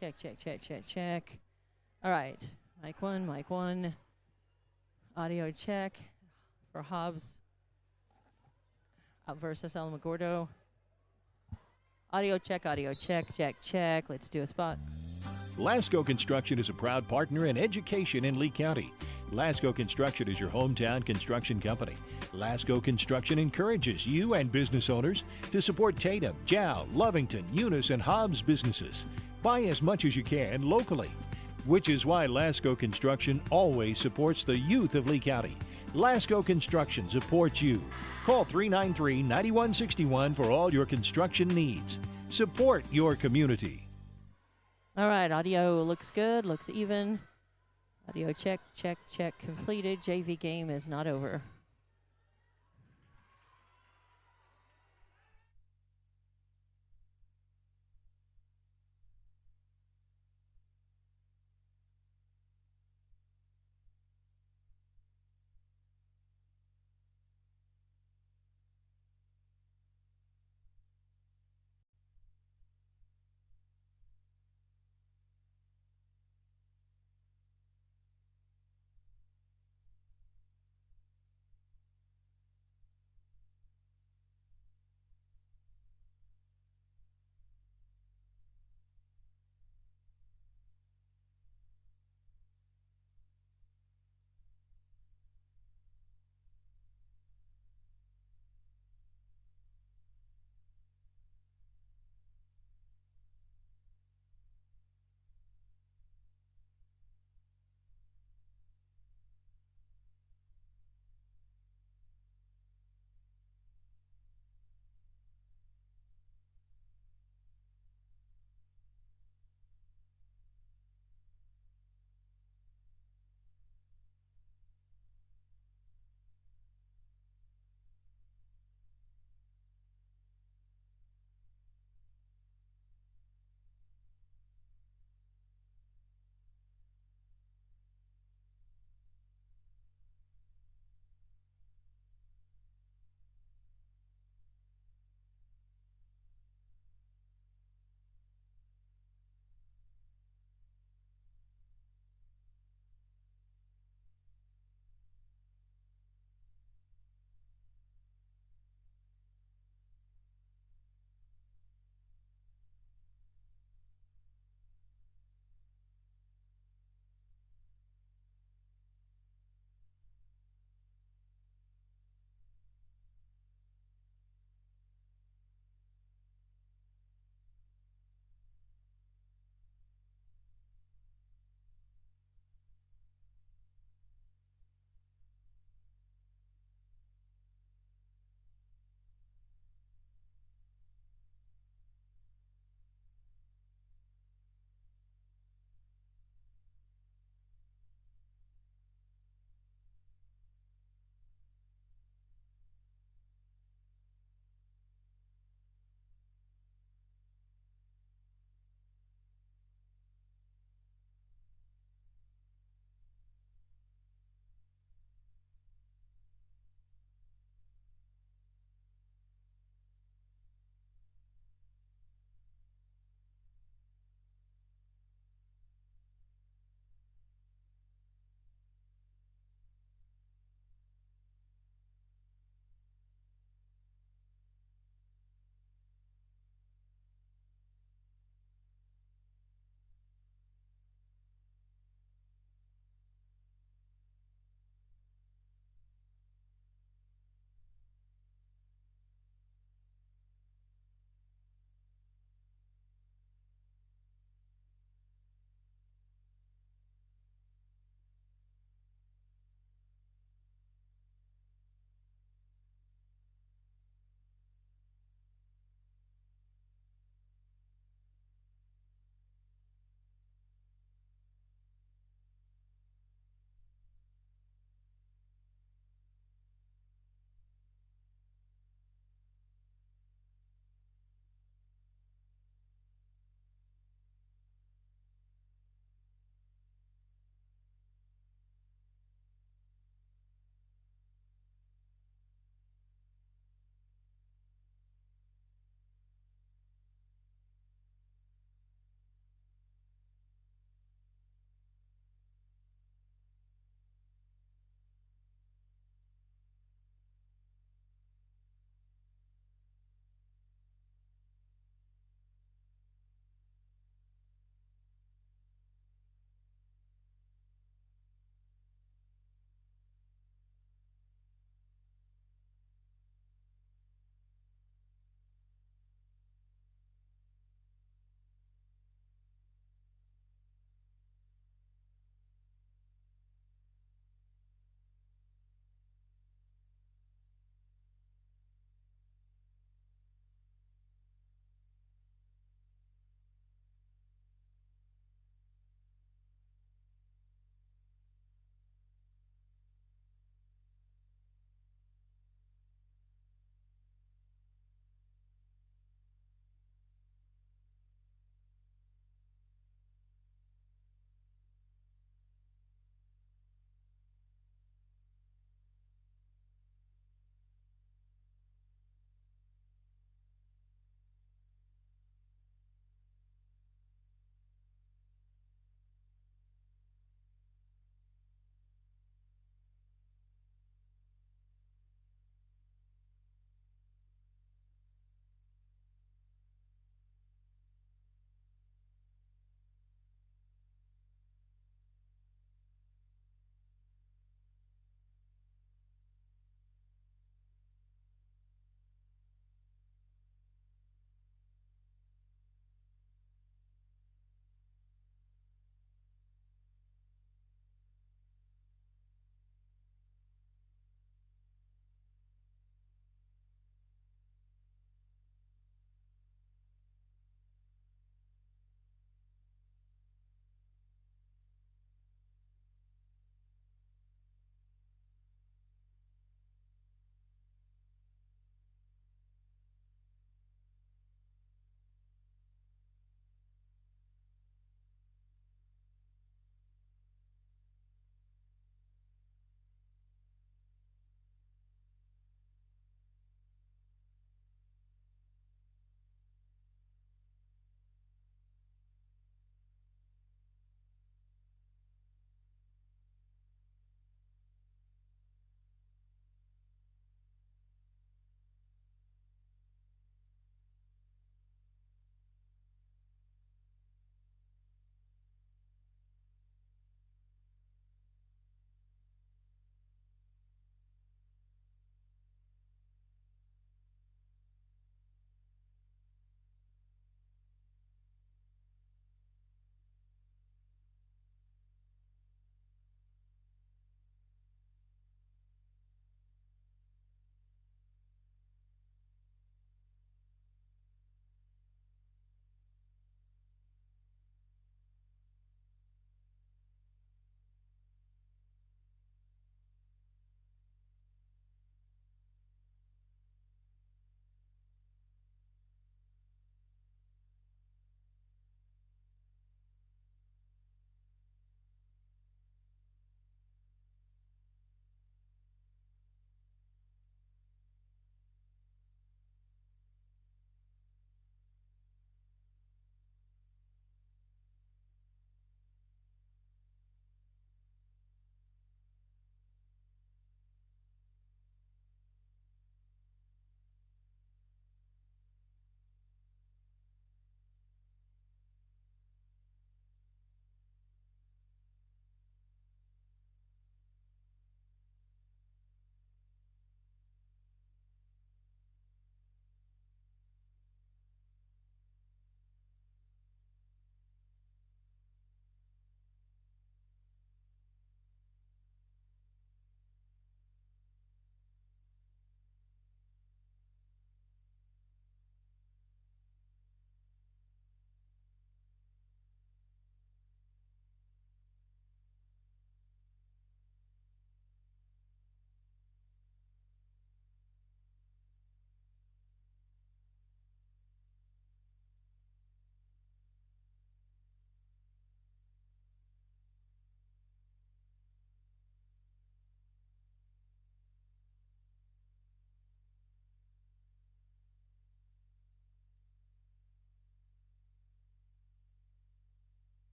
Check, check, check, check, check. All right. Mic one, mic one. Audio check for Hobbs versus Alamogordo. Audio check, check, check. Let's do a spot. Lasco Construction is a proud partner in education in Lee County. Lasco Construction is your hometown construction company. Lasco Construction encourages you and business owners to support Tatum, Jow, Lovington, Eunice, and Hobbs businesses. Buy as much as you can locally, which is why Lasco Construction always supports the youth of Lee County. Lasco Construction supports you. Call 393-9161 for all your construction needs. Support your community. All right, audio looks good, looks even. Audio check, check, check completed. JV game is not over.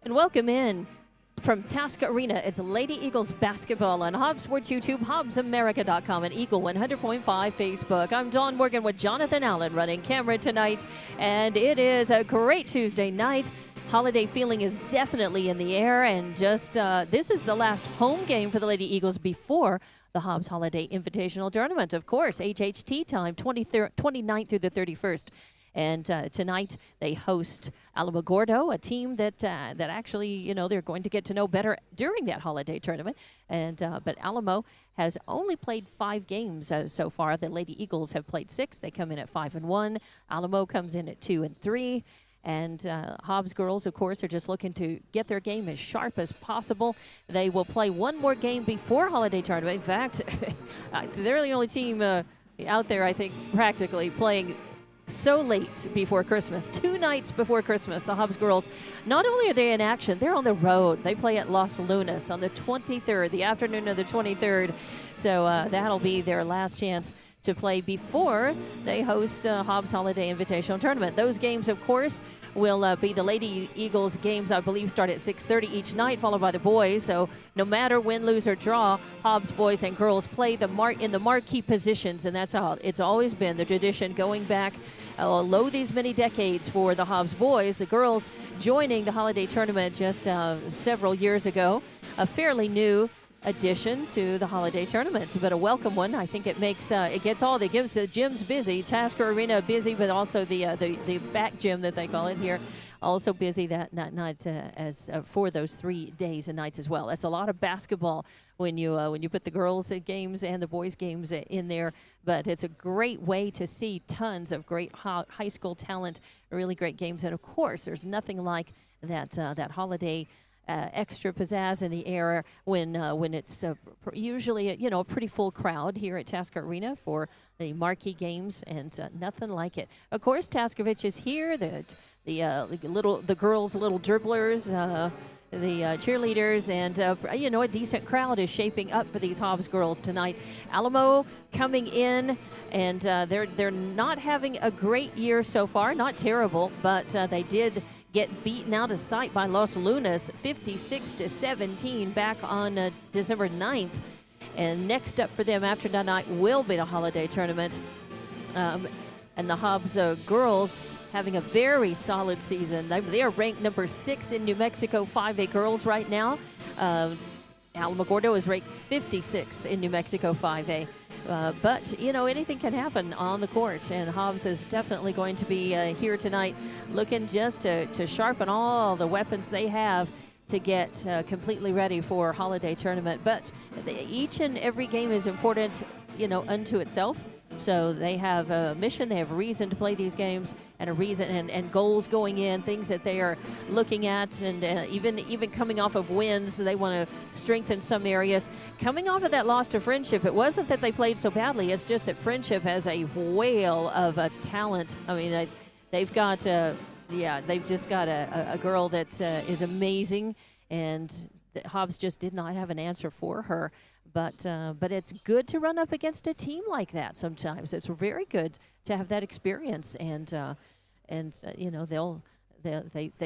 And welcome in from Task Arena. It's Lady Eagles basketball on Hobbs Sports YouTube, HobbsAmerica.com, and Eagle 100.5 Facebook. I'm Dawn Morgan with Jonathan Allen running camera tonight, and it is a great Tuesday night. Holiday feeling is definitely in the air, and just this is the last home game for the Lady Eagles before the Hobbs Holiday Invitational Tournament. Of course, HHT time, 29th through the 31st. And tonight they host Alamogordo, a team that actually, you know, they're going to get to know better during that holiday tournament. And but Alamo has only played 5 games so far. The Lady Eagles have played 6. They come in at 5-1. Alamo comes in at 2-3. And Hobbs girls, of course, are just looking to get their game as sharp as possible. They will play one more game before holiday tournament. In fact, they're the only team out there, I think, practically playing so late before Christmas. 2 nights before Christmas, the Hobbs girls, not only are they in action, they're on the road. They play at Los Lunas on the 23rd, the afternoon of the 23rd. So that'll be their last chance to play before they host Hobbs Holiday Invitational Tournament. Those games, of course, will be the Lady Eagles games, I believe, start at 6:30 each night, followed by the boys. So no matter win, lose, or draw, Hobbs boys and girls play in the marquee positions, and that's how it's always been, the tradition going back these many decades for the Hobbs boys. The girls joining the holiday tournament just several years ago, a fairly new addition to the holiday tournament, but a welcome one. I think it makes it gives the gyms busy, Tasker Arena busy, but also the back gym that they call it here also busy that night as for those 3 days and nights as well. That's a lot of basketball when you put the girls' games and the boys' games in there. But it's a great way to see tons of great high school talent, really great games, and of course, there's nothing like that holiday extra pizzazz in the air when it's usually a pretty full crowd here at Tasker Arena for the marquee games, and nothing like it. Of course, Taskovich is here. The girls' little dribblers, the cheerleaders, and a decent crowd is shaping up for these Hobbs girls tonight. Alamo coming in, and they're not having a great year so far, not terrible, but they did get beaten out of sight by Los Lunas 56-17 back on December 9th. And next up for them after tonight will be the holiday tournament. And the Hobbs girls having a very solid season. They are ranked number 6 in New Mexico 5A girls right now. Alamogordo is ranked 56th in New Mexico 5A. But, anything can happen on the court, and Hobbs is definitely going to be here tonight looking just to sharpen all the weapons they have to get completely ready for holiday tournament. But each and every game is important, unto itself. So they have a mission, they have a reason to play these games, and a reason and goals going in, things that they are looking at, and even coming off of wins, they want to strengthen some areas. Coming off of that loss to Friendship, it wasn't that they played so badly, it's just that Friendship has a whale of a talent. I mean, they've got, they've just got a girl that is amazing, and Hobbs just did not have an answer for her. But it's good to run up against a team like that sometimes. It's very good to have that experience, and they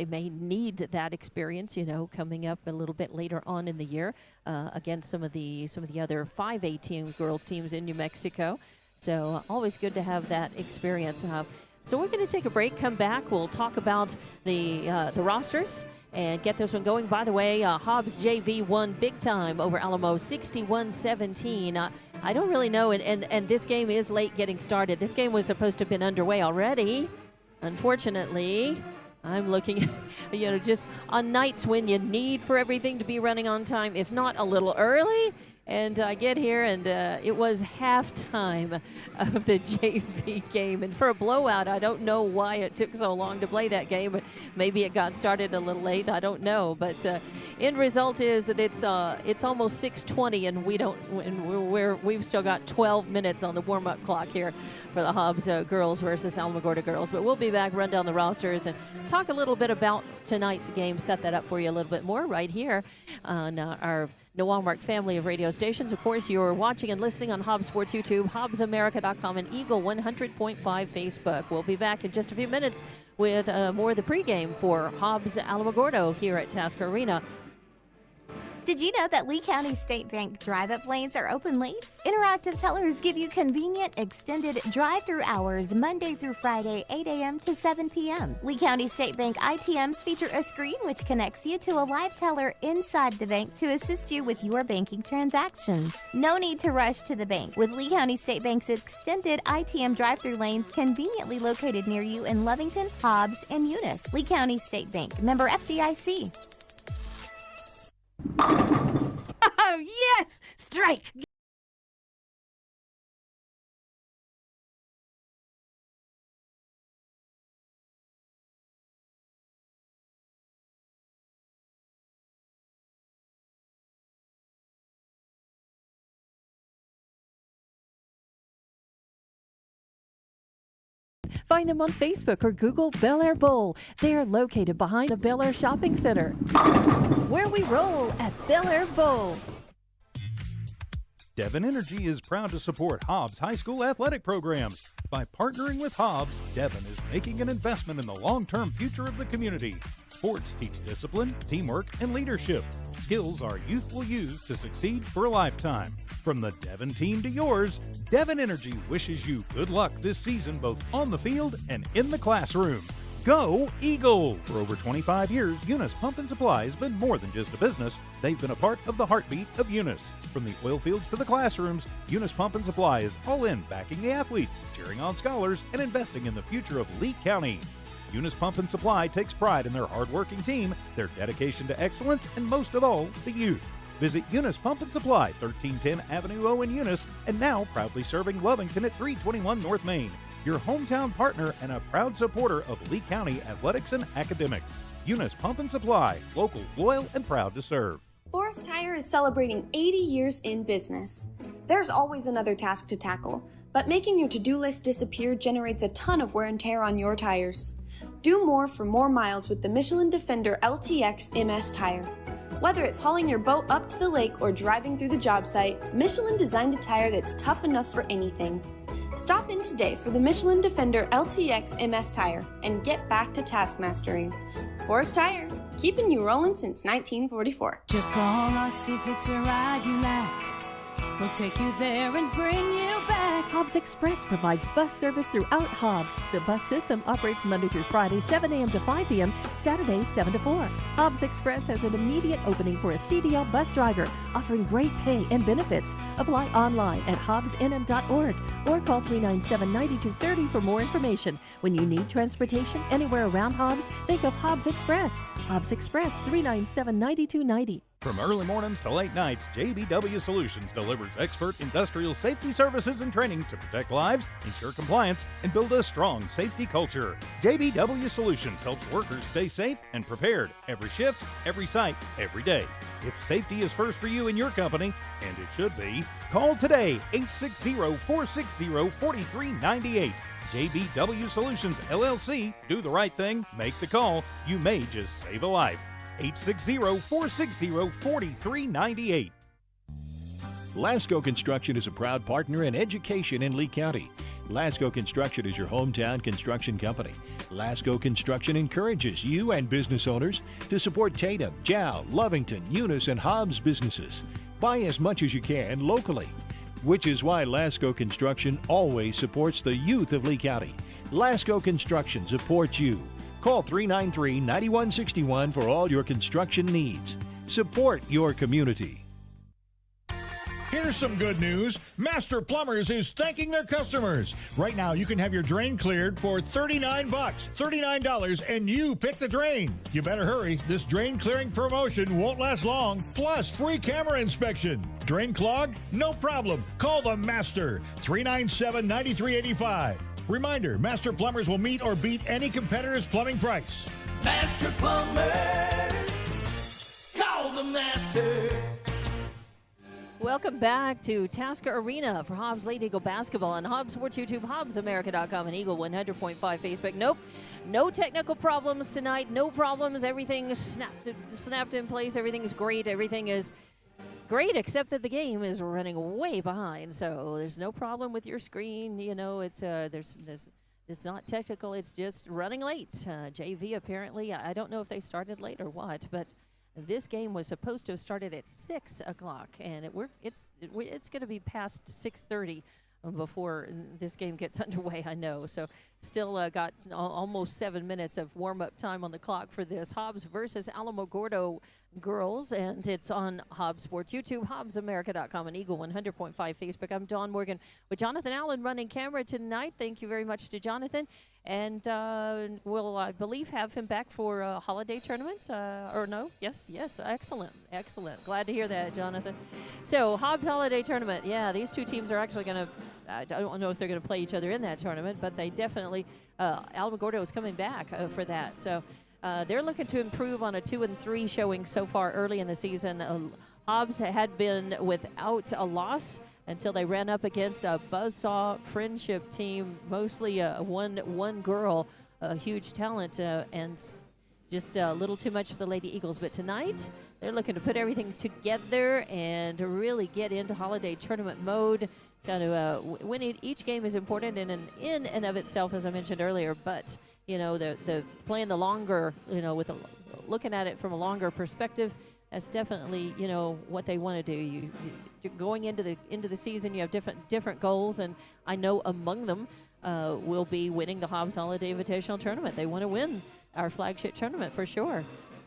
may need that experience, coming up a little bit later on in the year against some of the other 5A girls teams in New Mexico. So always good to have that experience. So we're going to take a break, come back. We'll talk about the rosters and get this one going. By the way, Hobbs JV won big time over Alamo, 61-17. I don't really know, and this game is late getting started. This game was supposed to have been underway already. Unfortunately, I'm looking, just on nights when you need for everything to be running on time, if not a little early. And I get here, and it was halftime of the JV game. And for a blowout, I don't know why it took so long to play that game, but maybe it got started a little late. I don't know. But end result is that it's almost 6:20, and we've still got 12 minutes on the warm-up clock here for the Hobbs girls versus Alamogordo girls. But we'll be back, run down the rosters, and talk a little bit about tonight's game, set that up for you a little bit more right here on our Newalmark family of radio stations. Of course, you're watching and listening on Hobbs Sports YouTube, HobbsAmerica.com, and Eagle 100.5 Facebook. We'll be back in just a few minutes with more of the pregame for Hobbs Alamogordo here at Tasker Arena. Did you know that Lee County State Bank drive-up lanes are open late? Interactive tellers give you convenient, extended drive-through hours Monday through Friday, 8 a.m. to 7 p.m. Lee County State Bank ITMs feature a screen which connects you to a live teller inside the bank to assist you with your banking transactions. No need to rush to the bank, with Lee County State Bank's extended ITM drive-through lanes conveniently located near you in Lovington, Hobbs, and Eunice. Lee County State Bank, member FDIC. Oh, yes! Strike! Find them on Facebook or Google Bel Air Bowl. They are located behind the Bel Air Shopping Center. Where we roll at Bel Air Bowl. Devon Energy is proud to support Hobbs High School athletic programs. By partnering with Hobbs, Devon is making an investment in the long-term future of the community. Sports teach discipline, teamwork, and leadership. Skills our youth will use to succeed for a lifetime. From the Devon team to yours, Devon Energy wishes you good luck this season both on the field and in the classroom. Go Eagles! For over 25 years, Eunice Pump and Supply has been more than just a business. They've been a part of the heartbeat of Eunice. From the oil fields to the classrooms, Eunice Pump and Supply is all in backing the athletes, cheering on scholars, and investing in the future of Lee County. Eunice Pump and Supply takes pride in their hard-working team, their dedication to excellence, and most of all, the youth. Visit Eunice Pump and Supply, 1310 Avenue O in Eunice, and now proudly serving Lovington at 321 North Main. Your hometown partner and a proud supporter of Lee County athletics and academics. Eunice Pump and Supply, local, loyal, and proud to serve. Forest Tire is celebrating 80 years in business. There's always another task to tackle, but making your to-do list disappear generates a ton of wear and tear on your tires. Do more for more miles with the Michelin Defender LTX MS tire. Whether it's hauling your boat up to the lake or driving through the job site, Michelin designed a tire that's tough enough for anything. Stop in today for the Michelin Defender LTX MS tire and get back to task mastering. Forest Tire, keeping you rolling since 1944. Just call us if it's a ride you like. We'll take you there and bring you back. Hobbs Express provides bus service throughout Hobbs. The bus system operates Monday through Friday, 7 a.m. to 5 p.m., Saturdays, 7 to 4. Hobbs Express has an immediate opening for a CDL bus driver, offering great pay and benefits. Apply online at hobbsnm.org or call 397-9230 for more information. When you need transportation anywhere around Hobbs, think of Hobbs Express. Hobbs Express, 397-9290. From early mornings to late nights, JBW Solutions delivers expert industrial safety services and training to protect lives, ensure compliance, and build a strong safety culture. JBW Solutions helps workers stay safe and prepared every shift, every site, every day. If safety is first for you and your company, and it should be, call today, 860-460-4398. JBW Solutions, LLC. Do the right thing. Make the call. You may just save a life. 860-460-4398. Lasco Construction is a proud partner in education in Lee County. Lasco Construction is your hometown construction company. Lasco Construction encourages you and business owners to support Tatum, Jow, Lovington, Eunice, and Hobbs businesses. Buy as much as you can locally, which is why Lasco Construction always supports the youth of Lee County. Lasco Construction supports you. Call 393-9161 for all your construction needs. Support your community. Here's some good news. Master Plumbers is thanking their customers. Right now, you can have your drain cleared for $39. $39, and you pick the drain. You better hurry. This drain clearing promotion won't last long. Plus, free camera inspection. Drain clogged? No problem. Call the Master. 397-9385. Reminder, Master Plumbers will meet or beat any competitor's plumbing price. Master Plumbers, call the Master. Welcome back to Tasker Arena for Hobbs Late Eagle basketball on Hobbs Sports YouTube, HobbsAmerica.com, and Eagle 100.5 Facebook. Nope, no technical problems tonight. No problems. Everything snapped in place. Everything is great. Everything is great, except that the game is running way behind. So there's no problem with your screen. You know, it's there's It's not technical. It's just running late. JV apparently. I don't know if they started late or what, but this game was supposed to have started at 6 o'clock, and it's going to be past 6:30 before this game gets underway, I know. So still got almost 7 minutes of warm-up time on the clock for this. Hobbs versus Alamogordo girls, and it's on Hobbs Sports YouTube, HobbsAmerica.com, and Eagle 100.5 Facebook. I'm Dawn Morgan with Jonathan Allen running camera tonight. Thank you very much to Jonathan. And we'll, I believe, have him back for a holiday tournament. Or no? Yes. Excellent. Glad to hear that, Jonathan. So, Hobbs Holiday Tournament. Yeah, these two teams are actually going to, I don't know if they're going to play each other in that tournament, but they definitely, Alamogordo is coming back for that. So, they're looking to improve on a 2-3 showing so far early in the season. Hobbs had been without a loss until they ran up against a buzzsaw friendship team, mostly one girl, a huge talent, and just a little too much for the Lady Eagles. But tonight, they're looking to put everything together and to really get into holiday tournament mode. Winning each game is important in and of itself, as I mentioned earlier, but the playing the longer, looking at it from a longer perspective, that's definitely what they want to do. You're going into the season, you have different goals, and I know among them will be winning the Hobbs Holiday Invitational Tournament. They want to win our flagship tournament for sure,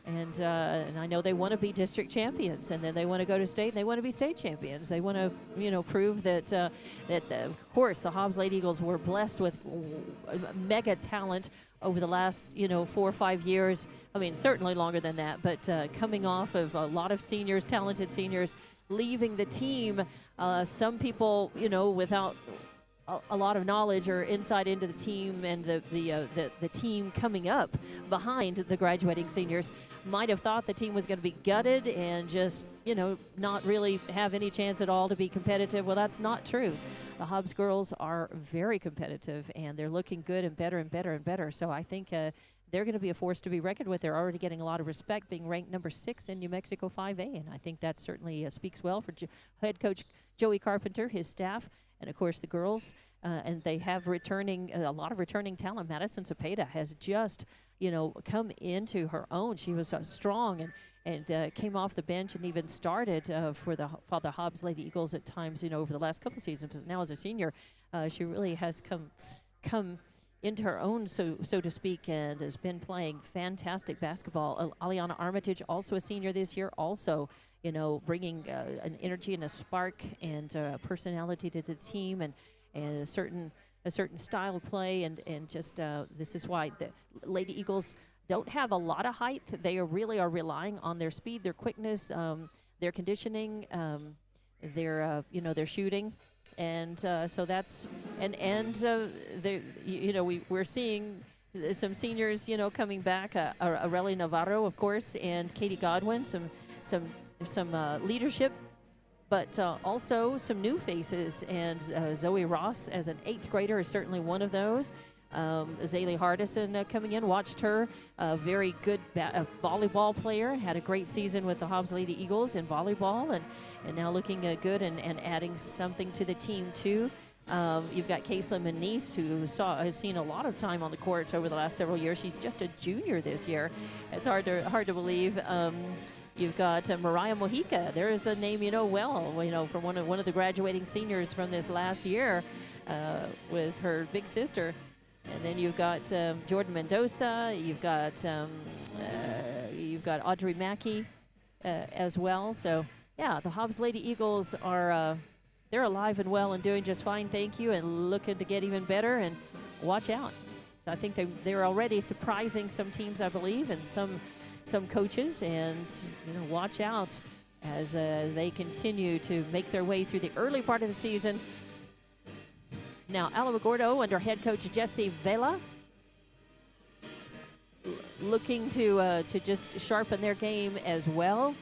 and I know they want to be district champions, and then they want to go to state, and they want to be state champions. They want to prove that of course the Hobbs Lady Eagles were blessed with mega talent over the last 4 or 5 years. I mean, certainly longer than that, but coming off of a lot of seniors, talented seniors, leaving the team. Some people, without a lot of knowledge or insight into the team and the team coming up behind the graduating seniors might have thought the team was going to be gutted and just, not really have any chance at all to be competitive. Well, that's not true. The Hobbs girls are very competitive, and they're looking good and better and better and better. So I think they're going to be a force to be reckoned with. They're already getting a lot of respect, being ranked number 6 in New Mexico 5A, and I think that certainly speaks well for head coach Joey Carpenter, his staff, and, of course, the girls. And they have a lot of returning talent. Madison Cepeda has just, come into her own. She was strong and came off the bench and even started for the Hobbs Lady Eagles at times, over the last couple seasons. But now as a senior, she really has come into her own, so to speak, and has been playing fantastic basketball. Aliana Armitage, also a senior this year, also, bringing an energy and a spark and personality to the team, and a certain style of play, and just this is why the Lady Eagles don't have a lot of height. They really are relying on their speed, their quickness, their conditioning, their shooting, and so that's we're seeing some seniors coming back. Areli Navarro, of course, and Katie Godwin, some leadership. But also some new faces, and Zoe Ross as an 8th grader is certainly one of those. Zaylee Hardison coming in, watched her, a very good volleyball player, had a great season with the Hobbs Lady Eagles in volleyball, and now looking good and adding something to the team too. You've got Kaislyn Manise, who has seen a lot of time on the court over the last several years. She's just a junior this year. It's hard to believe. You've got Mariah Mojica. There is a name from one of the graduating seniors from this last year, was her big sister. And then you've got Jordan Mendoza. You've got Audrey Mackey as well. So yeah, the Hobbs Lady Eagles are they're alive and well and doing just fine. Thank you, and looking to get even better. And watch out. So I think they're already surprising some teams, I believe, and some coaches, and watch out as they continue to make their way through the early part of the season. Now, Alamogordo under head coach Jesse Vela, looking to just sharpen their game as well.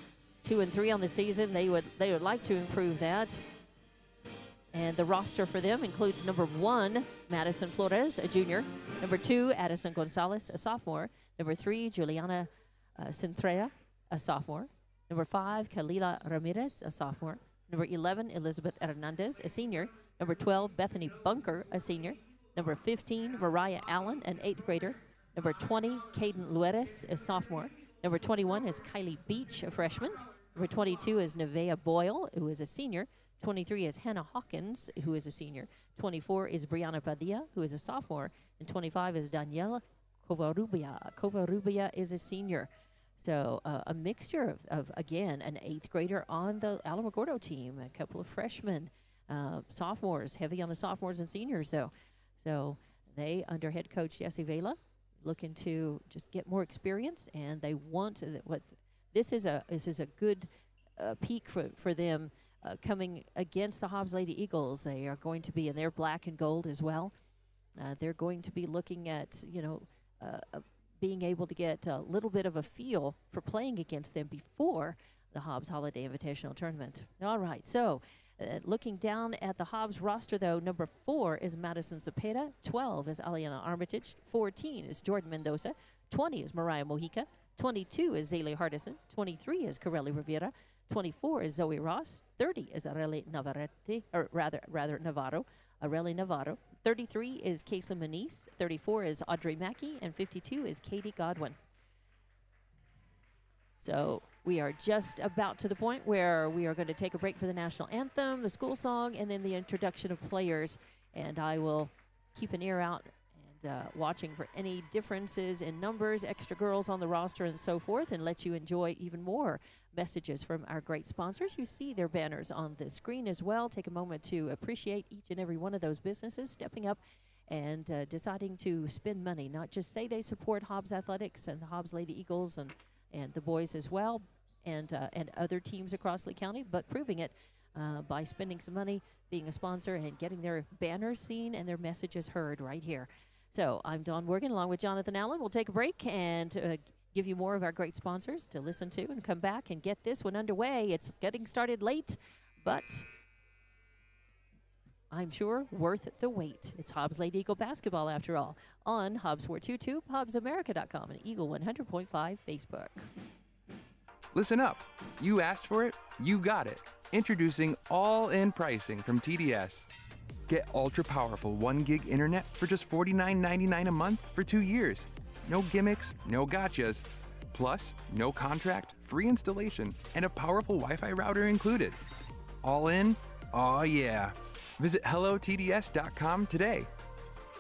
2-3 on the season. They would like to improve that. And the roster for them includes number 1, Madison Flores, a junior. Number 2, Addison Gonzalez, a sophomore. Number 3, Juliana Centrea, a sophomore. Number 5, Kalila Ramirez, a sophomore. Number 11, Elizabeth Hernandez, a senior. Number 12, Bethany Bunker, a senior. Number 15, Mariah Allen, an 8th grader. Number 20, Caden Lueres, a sophomore. Number 21 is Kylie Beach, a freshman. Number 22 is Nevaeh Boyle, who is a senior. 23 is Hannah Hawkins, who is a senior. 24 is Brianna Padilla, who is a sophomore. And 25 is Daniela Covarrubia. Covarrubia is a senior. So a mixture of, again, an 8th grader on the Alamogordo team, a couple of freshmen, sophomores, heavy on the sophomores and seniors, though. So they, under head coach Jesse Vela, looking to just get more experience, and they want this is a good peak for them coming against the Hobbs Lady Eagles. They are going to be in their black and gold as well. They're going to be looking at being able to get a little bit of a feel for playing against them before the Hobbs Holiday Invitational Tournament. All right, so looking down at the Hobbs roster, though, number 4 is Madison Cepeda, 12 is Aliana Armitage, 14 is Jordan Mendoza, 20 is Mariah Mojica, 22 is Zaylee Hardison, 23 is Corelli Rivera, 24 is Zoe Ross, 30 is Areli Navarro, Areli Navarro, 33 is Kaislyn Manise, 34 is Audrey Mackey, and 52 is Katie Godwin. So we are just about to the point where we are going to take a break for the national anthem, the school song, and then the introduction of players. And I will keep an ear out and watching for any differences in numbers, extra girls on the roster, and so forth, and let you enjoy even more messages from our great sponsors. You see their banners on the screen as well. Take a moment to appreciate each and every one of those businesses stepping up and deciding to spend money, not just say they support Hobbs Athletics and the Hobbs Lady Eagles and the boys as well, and other teams across Lee County, but proving it by spending some money, being a sponsor, and getting their banners seen and their messages heard right here. So I'm Dawn Morgan along with Jonathan Allen. We'll take a break and give you more of our great sponsors to listen to and come back and get this one underway. It's getting started late, but I'm sure worth the wait. It's Hobbs Lady Eagle basketball, after all, on Hobbs Sports YouTube, HobbsAmerica.com, and Eagle 100.5 Facebook. Listen up. You asked for it, you got it. Introducing all-in pricing from TDS. Get ultra-powerful 1 gig internet for just $49.99 a month for 2 years. No gimmicks, no gotchas. Plus, no contract, free installation, and a powerful Wi-Fi router included. All in? Oh yeah. Visit hellotds.com today.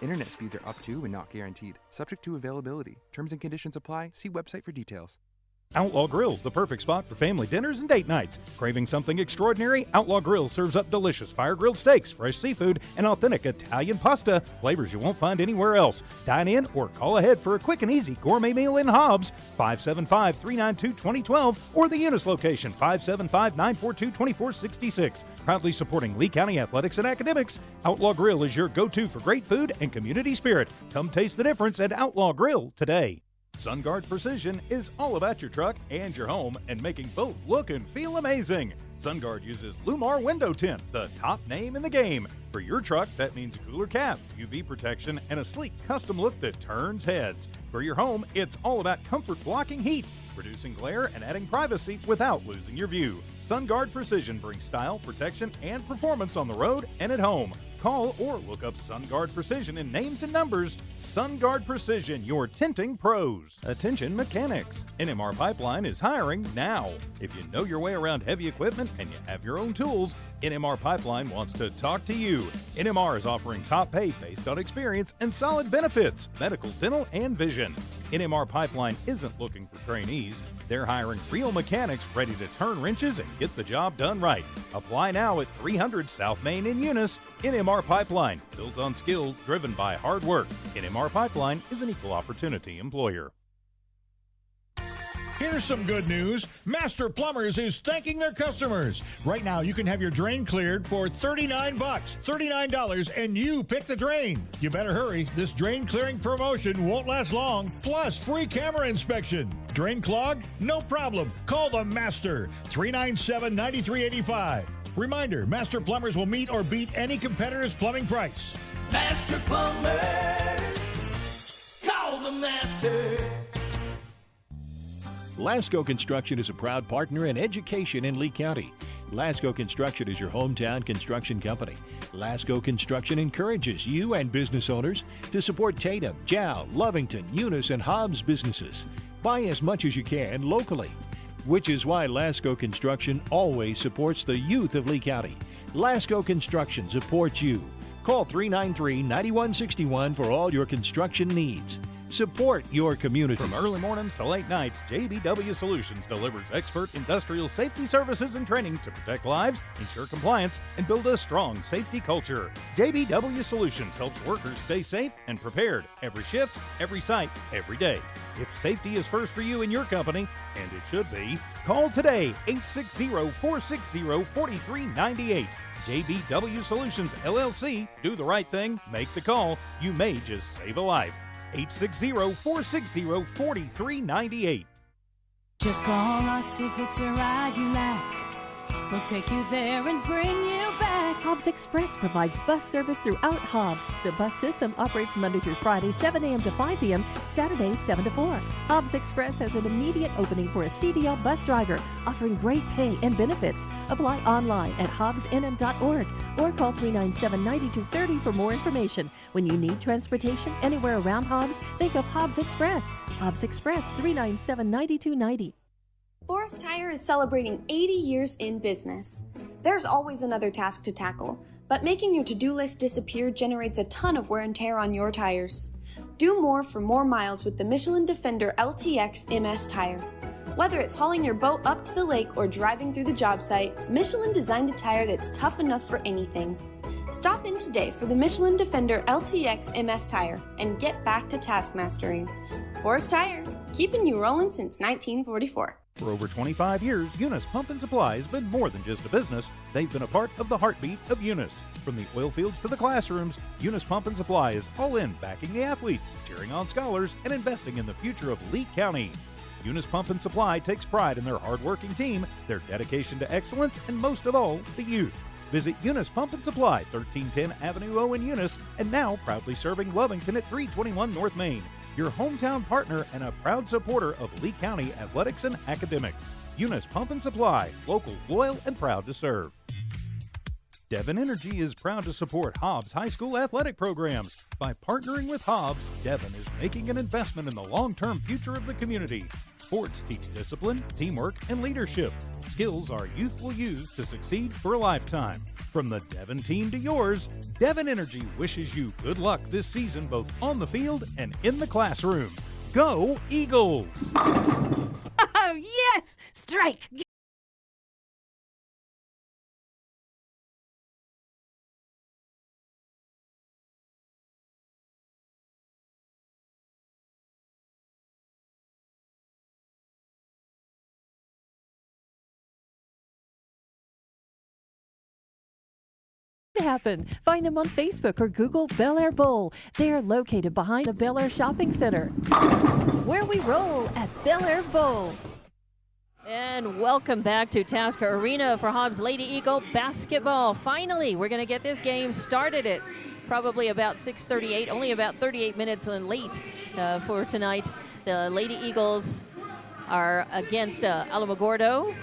Internet speeds are up to and not guaranteed. Subject to availability. Terms and conditions apply. See website for details. Outlaw Grill, the perfect spot for family dinners and date nights. Craving something extraordinary? Outlaw Grill serves up delicious fire-grilled steaks, fresh seafood, and authentic Italian pasta, flavors you won't find anywhere else. Dine in or call ahead for a quick and easy gourmet meal in Hobbs, 575-392-2012, or the Eunice location, 575-942-2466. Proudly supporting Lee County athletics and academics, Outlaw Grill is your go-to for great food and community spirit. Come taste the difference at Outlaw Grill today. SunGuard Precision is all about your truck and your home and making both look and feel amazing. SunGuard uses Lumar Window Tint, the top name in the game. For your truck, that means a cooler cap, UV protection, and a sleek custom look that turns heads. For your home, it's all about comfort blocking heat, reducing glare, and adding privacy without losing your view. SunGuard Precision brings style, protection, and performance on the road and at home. Call or look up SunGuard Precision in names and numbers. SunGuard Precision, your tinting pros. Attention mechanics. NMR Pipeline is hiring now. If you know your way around heavy equipment and you have your own tools, NMR Pipeline wants to talk to you. NMR is offering top pay based on experience and solid benefits, medical, dental, and vision. NMR Pipeline isn't looking for trainees. They're hiring real mechanics ready to turn wrenches and get the job done right. Apply now at 300 South Main in Eunice. NMR Pipeline, built on skills driven by hard work. NMR Pipeline is an equal opportunity employer. Here's some good news. Master Plumbers is thanking their customers. Right now, you can have your drain cleared for $39. $39, and you pick the drain. You better hurry. This drain clearing promotion won't last long. Plus, free camera inspection. Drain clogged? No problem. Call the Master. 397-9385. Reminder, Master Plumbers will meet or beat any competitor's plumbing price. Master Plumbers, call the master. Lasco Construction is a proud partner in education in Lee County. Lasco Construction is your hometown construction company. Lasco Construction encourages you and business owners to support Tatum, Jow, Lovington, Eunice, and Hobbs businesses. Buy as much as you can locally, which is why Lasco Construction always supports the youth of Lee County. Lasco Construction supports you. Call 393-9161 for all your construction needs. Support your community. From early mornings to late nights, JBW Solutions delivers expert industrial safety services and training to protect lives, ensure compliance, and build a strong safety culture. JBW Solutions helps workers stay safe and prepared every shift, every site, every day. If safety is first for you and your company, and it should be, call today 860-460-4398. JBW Solutions, LLC. Do the right thing. Make the call. You may just save a life. 860-460-4398. Just call us if it's a ride you like. We'll take you there and bring you back. Hobbs Express provides bus service throughout Hobbs. The bus system operates Monday through Friday, 7 a.m. to 5 p.m., Saturdays, 7 to 4. Hobbs Express has an immediate opening for a CDL bus driver, offering great pay and benefits. Apply online at hobbsnm.org or call 397-9230 for more information. When you need transportation anywhere around Hobbs, think of Hobbs Express. Hobbs Express, 397-9290. Forest Tire is celebrating 80 years in business. There's always another task to tackle, but making your to-do list disappear generates a ton of wear and tear on your tires. Do more for more miles with the Michelin Defender LTX MS tire. Whether it's hauling your boat up to the lake or driving through the job site, Michelin designed a tire that's tough enough for anything. Stop in today for the Michelin Defender LTX MS tire and get back to task mastering. Forest Tire, keeping you rolling since 1944. For over 25 years, Eunice Pump and Supply has been more than just a business. They've been a part of the heartbeat of Eunice. From the oil fields to the classrooms, Eunice Pump and Supply is all in backing the athletes, cheering on scholars, and investing in the future of Lee County. Eunice Pump and Supply takes pride in their hard-working team, their dedication to excellence, and most of all, the youth. Visit Eunice Pump and Supply, 1310 Avenue O in Eunice, and now proudly serving Lovington at 321 North Main. Your hometown partner and a proud supporter of Lee County athletics and academics. Eunice Pump and Supply, local, loyal, and proud to serve. Devon Energy is proud to support Hobbs High School athletic programs. By partnering with Hobbs, Devon is making an investment in the long-term future of the community. Sports teach discipline, teamwork, and leadership. Skills our youth will use to succeed for a lifetime. From the Devon team to yours, Devon Energy wishes you good luck this season both on the field and in the classroom. Go Eagles! Oh, yes! Strike! Happen. Find them on Facebook or Google Bel Air Bowl. They are located behind the Bel Air Shopping Center, where we roll at Bel Air Bowl. And welcome back to Tasker Arena for Hobbs Lady Eagle basketball. Finally, we're going to get this game started at probably about 6:38, only about 38 minutes late for tonight. The Lady Eagles are against Alamogordo.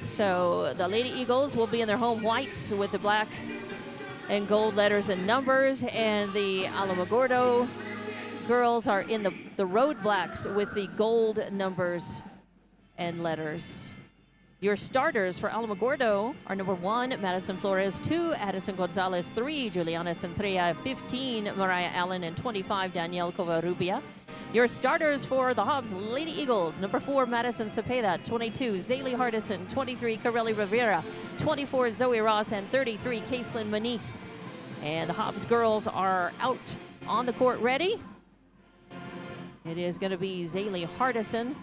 So the Lady Eagles will be in their home whites with the black and gold letters and numbers, and the Alamogordo girls are in the road blacks with the gold numbers and letters. Your starters for Alamogordo are number 1, Madison Flores, 2, Addison Gonzalez, 3, Juliana Centria, 15, Mariah Allen, and 25, Danielle Covarrubia. Your starters for the Hobbs Lady Eagles, number 4, Madison Cepeda, 22, Zaylee Hardison, 23, Corelli Rivera, 24, Zoe Ross, and 33, Caitlin Manice. And the Hobbs girls are out on the court ready. It is going to be Zaylee Hardison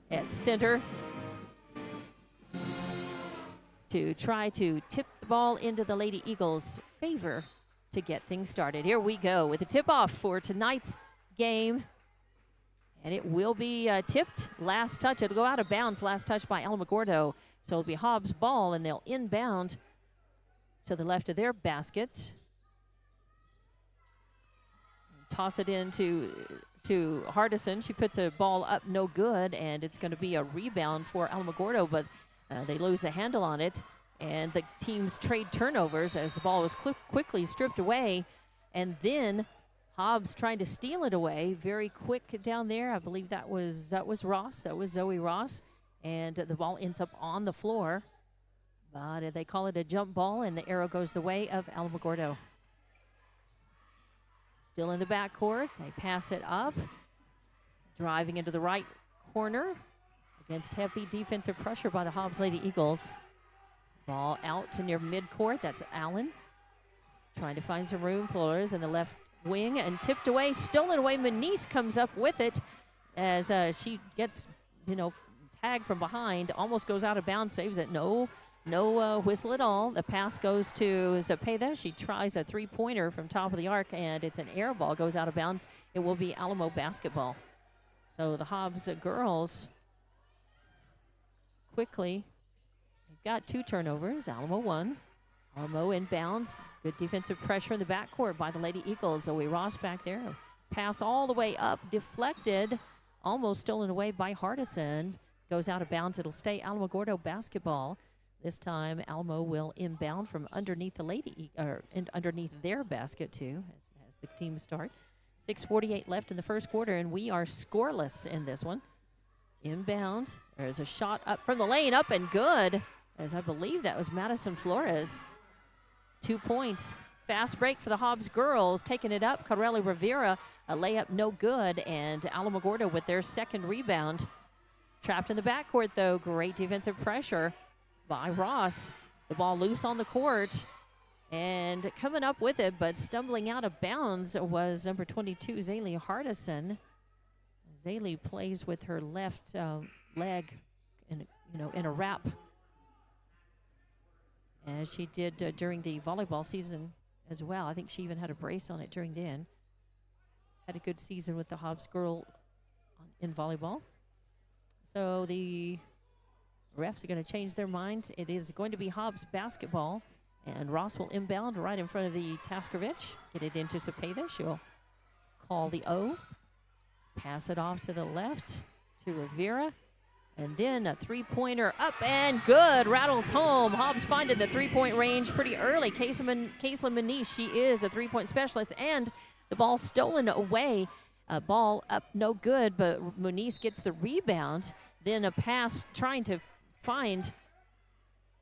at center to try to tip the ball into the Lady Eagles' favor to get things started. Here we go with the tip-off for tonight's game. And it will be tipped. Last touch. It'll go out of bounds. Last touch by Alamogordo. So it'll be Hobbs' ball, and they'll inbound to the left of their basket. Toss it into to Hardison. She puts a ball up, no good, and it's going to be a rebound for Alamogordo, but they lose the handle on it, and the teams trade turnovers as the ball was quickly stripped away, and then Hobbs trying to steal it away. Very quick down there. I believe that was Ross. That was Zoe Ross, and the ball ends up on the floor, but they call it a jump ball, and the arrow goes the way of Alamogordo. Still in the backcourt. They pass it up. Driving into the right corner against heavy defensive pressure by the Hobbs Lady Eagles. Ball out to near midcourt. That's Allen. Trying to find some room. Flores in the left wing and tipped away. Stolen away. Manice comes up with it as she gets, tagged from behind. Almost goes out of bounds. Saves it. No whistle at all. The pass goes to Zepeda. She tries a three-pointer from top of the arc, and it's an air ball. Goes out of bounds. It will be Alamo basketball. So the Hobbs girls quickly got 2 turnovers. Alamo 1. Alamo inbounds. Good defensive pressure in the backcourt by the Lady Eagles. Zoe Ross back there. Pass all the way up. Deflected. Almost stolen away by Hardison. Goes out of bounds. It'll stay Alamogordo basketball. This time, Alamo will inbound from underneath the underneath their basket too, as the teams start. 6:48 left in the first quarter, and we are scoreless in this one. Inbound. There's a shot up from the lane, up and good, as I believe that was Madison Flores. 2 points. Fast break for the Hobbs girls, taking it up. Corelli Rivera, a layup no good, and Alamogordo with their second rebound. Trapped in the backcourt, though. Great defensive pressure by Ross. The ball loose on the court and coming up with it, but stumbling out of bounds was number 22, Zaylee Hardison. Zaylee plays with her left leg in a wrap, as she did during the volleyball season as well. I think she even had a brace on it during then. Had a good season with the Hobbs girl in volleyball. So the refs are going to change their mind. It is going to be Hobbs basketball, and Ross will inbound right in front of the Taskovich. Get it into Cepeda. She'll call the O. Pass it off to the left to Rivera. And then a three-pointer up and good. Rattles home. Hobbs finding the three-point range pretty early. Caitlin Manice, she is a three-point specialist, and the ball stolen away. Ball up, no good, but Manice gets the rebound. Then a pass trying to find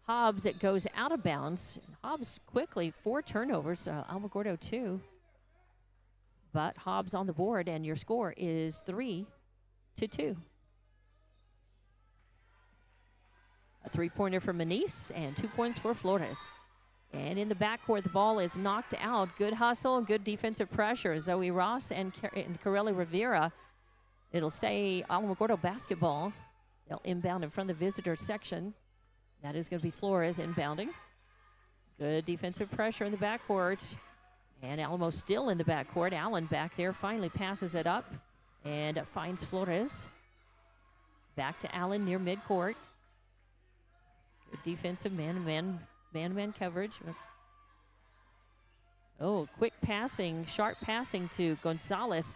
Hobbs. It goes out of bounds. Hobbs quickly, 4 turnovers. Alamogordo 2. But Hobbs on the board, and your score is 3-2. A three-pointer for Manice and 2 points for Flores. And in the backcourt, the ball is knocked out. Good hustle and good defensive pressure. Zoe Ross and Corelli Rivera. It'll stay Alamogordo basketball. They'll inbound in front of the visitor section. That is going to be Flores inbounding. Good defensive pressure in the backcourt. And Alamo still in the backcourt. Allen back there finally passes it up and finds Flores. Back to Allen near midcourt. Good defensive man-to-man coverage. Oh, quick passing, sharp passing to Gonzalez,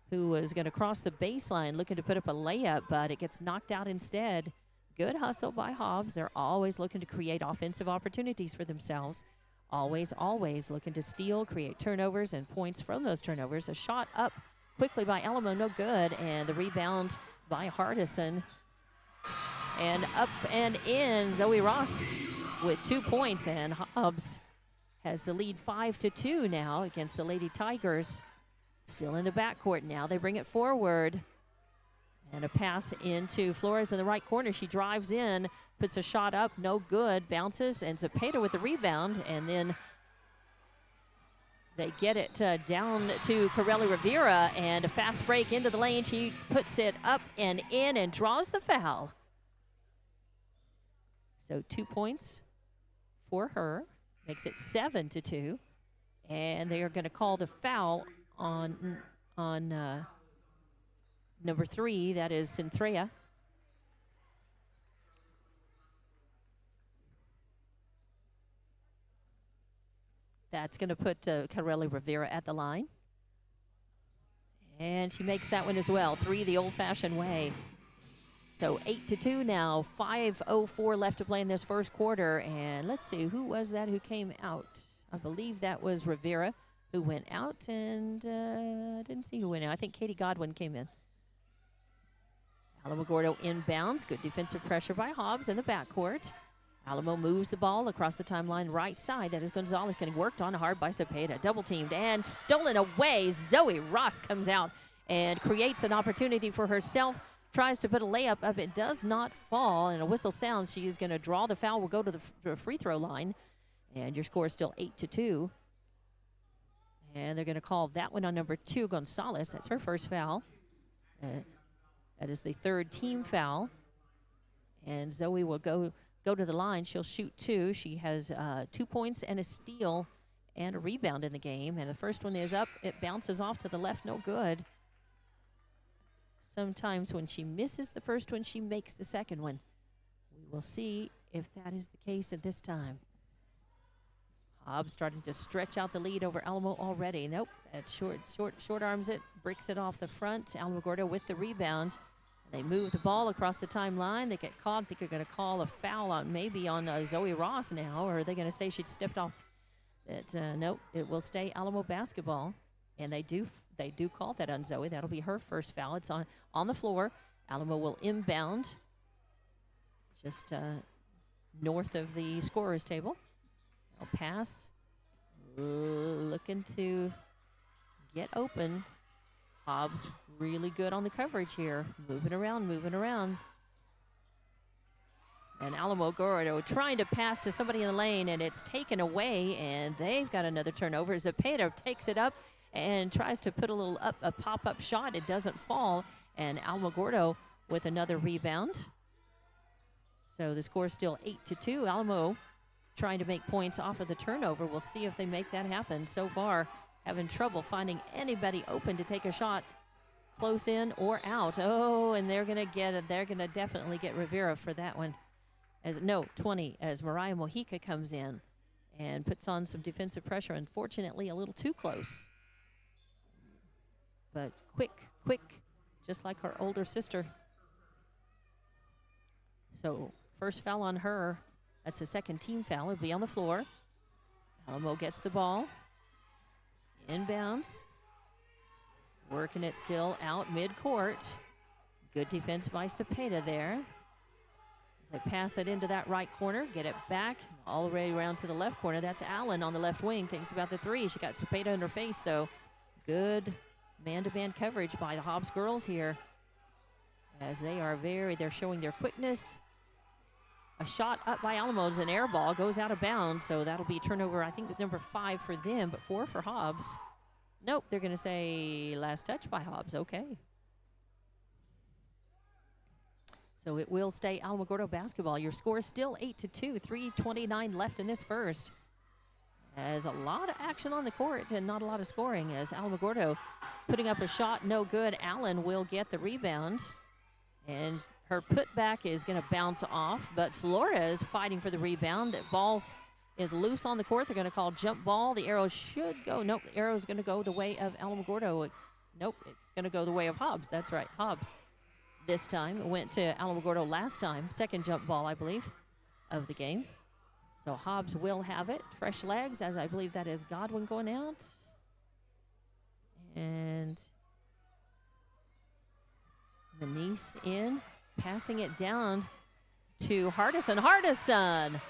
who was going to cross the baseline looking to put up a layup, but it gets knocked out instead. Good hustle by Hobbs. They're always looking to create offensive opportunities for themselves. Always looking to steal, create turnovers, and points from those turnovers. A shot up quickly by Alamo, no good, and the rebound by Hardison. And up and in, Zoe Ross with 2 points, and Hobbs has the lead 5-2 now against the Lady Tigers. Still in the backcourt now. They bring it forward. And a pass into Flores in the right corner. She drives in, puts a shot up, no good, bounces, and Zepeda with the rebound. And then they get it down to Corelli Rivera, and a fast break into the lane. She puts it up and in and draws the foul. So 2 points for her, makes it 7-2. And they are going to call the foul on number 3, that is Synthrea. That's going to put Corelli Rivera at the line. And she makes that one as well. 3 the old-fashioned way. So 8-2 now. 5:04 left to play in this first quarter. And let's see, who was that who came out? I believe that was Rivera who went out. And I didn't see who went out. I think Katie Godwin came in. Alamogordo inbounds. Good defensive pressure by Hobbs in the backcourt. Alamo moves the ball across the timeline right side. That is Gonzalez getting worked on hard by Cepeda. Double teamed and stolen away. Zoe Ross comes out and creates an opportunity for herself. Tries to put a layup up. It does not fall. And a whistle sounds. She is going to draw the foul. Will go to the free throw line. And your score is still 8-2. And they're going to call that one on number 2, Gonzalez. That's her first foul. That is the third team foul. And Zoe will go to the line. She'll shoot 2. She has 2 points and a steal and a rebound in the game. And the first one is up. It bounces off to the left. No good. Sometimes when she misses the first one, she makes the second one. We will see if that is the case at this time. Hobbs starting to stretch out the lead over Alamo already. Nope. That short arms it. Breaks it off the front. Alamogordo with the rebound. They move the ball across the timeline. They get caught. I think they're going to call a foul on Zoe Ross now, or are they going to say she stepped off? Nope, it will stay Alamo basketball, and they do call that on Zoe. That'll be her first foul. It's on the floor. Alamo will inbound just north of the scorer's table. They'll pass, looking to get open. Hobbs really good on the coverage here. Moving around. And Alamogordo trying to pass to somebody in the lane, and it's taken away, and they've got another turnover. Cepeda takes it up and tries to put a pop-up shot. It doesn't fall, and Alamogordo with another rebound. So the score is still 8-2. Alamo trying to make points off of the turnover. We'll see if they make that happen. So far, having trouble finding anybody open to take a shot close in or out. Oh, and they're going to definitely get Rivera for that one. 20, as Mariah Mojica comes in and puts on some defensive pressure. Unfortunately, a little too close. But quick, just like her older sister. So first foul on her. That's the second team foul. It'll be on the floor. Alamo gets the ball. Inbounds. Working it still out midcourt. Good defense by Cepeda there. As they pass it into that right corner, get it back all the way around to the left corner. That's Allen on the left wing. Thinks about the 3. She got Cepeda in her face, though. Good man-to-man coverage by the Hobbs girls here. As they're showing their quickness. A shot up by Alamo is an air ball, goes out of bounds, so that'll be turnover, I think, with number 5 for them, but 4 for Hobbs. Nope, they're going to say last touch by Hobbs. Okay. So it will stay Alamogordo basketball. Your score is still 8-2, 3:29 left in this first. As a lot of action on the court and not a lot of scoring, as Alamogordo putting up a shot, no good. Allen will get the rebound, and her putback is going to bounce off, but Flores fighting for the rebound. Ball is loose on the court. They're going to call jump ball. The arrow should go. Nope, the arrow is going to go the way of Alamogordo. Nope, it's going to go the way of Hobbs. That's right, Hobbs. This time it went to Alamogordo last time. Second jump ball, I believe, of the game. So Hobbs will have it. Fresh legs, as I believe that is Godwin going out. And Manise in, passing it down to Hardison. Hardison,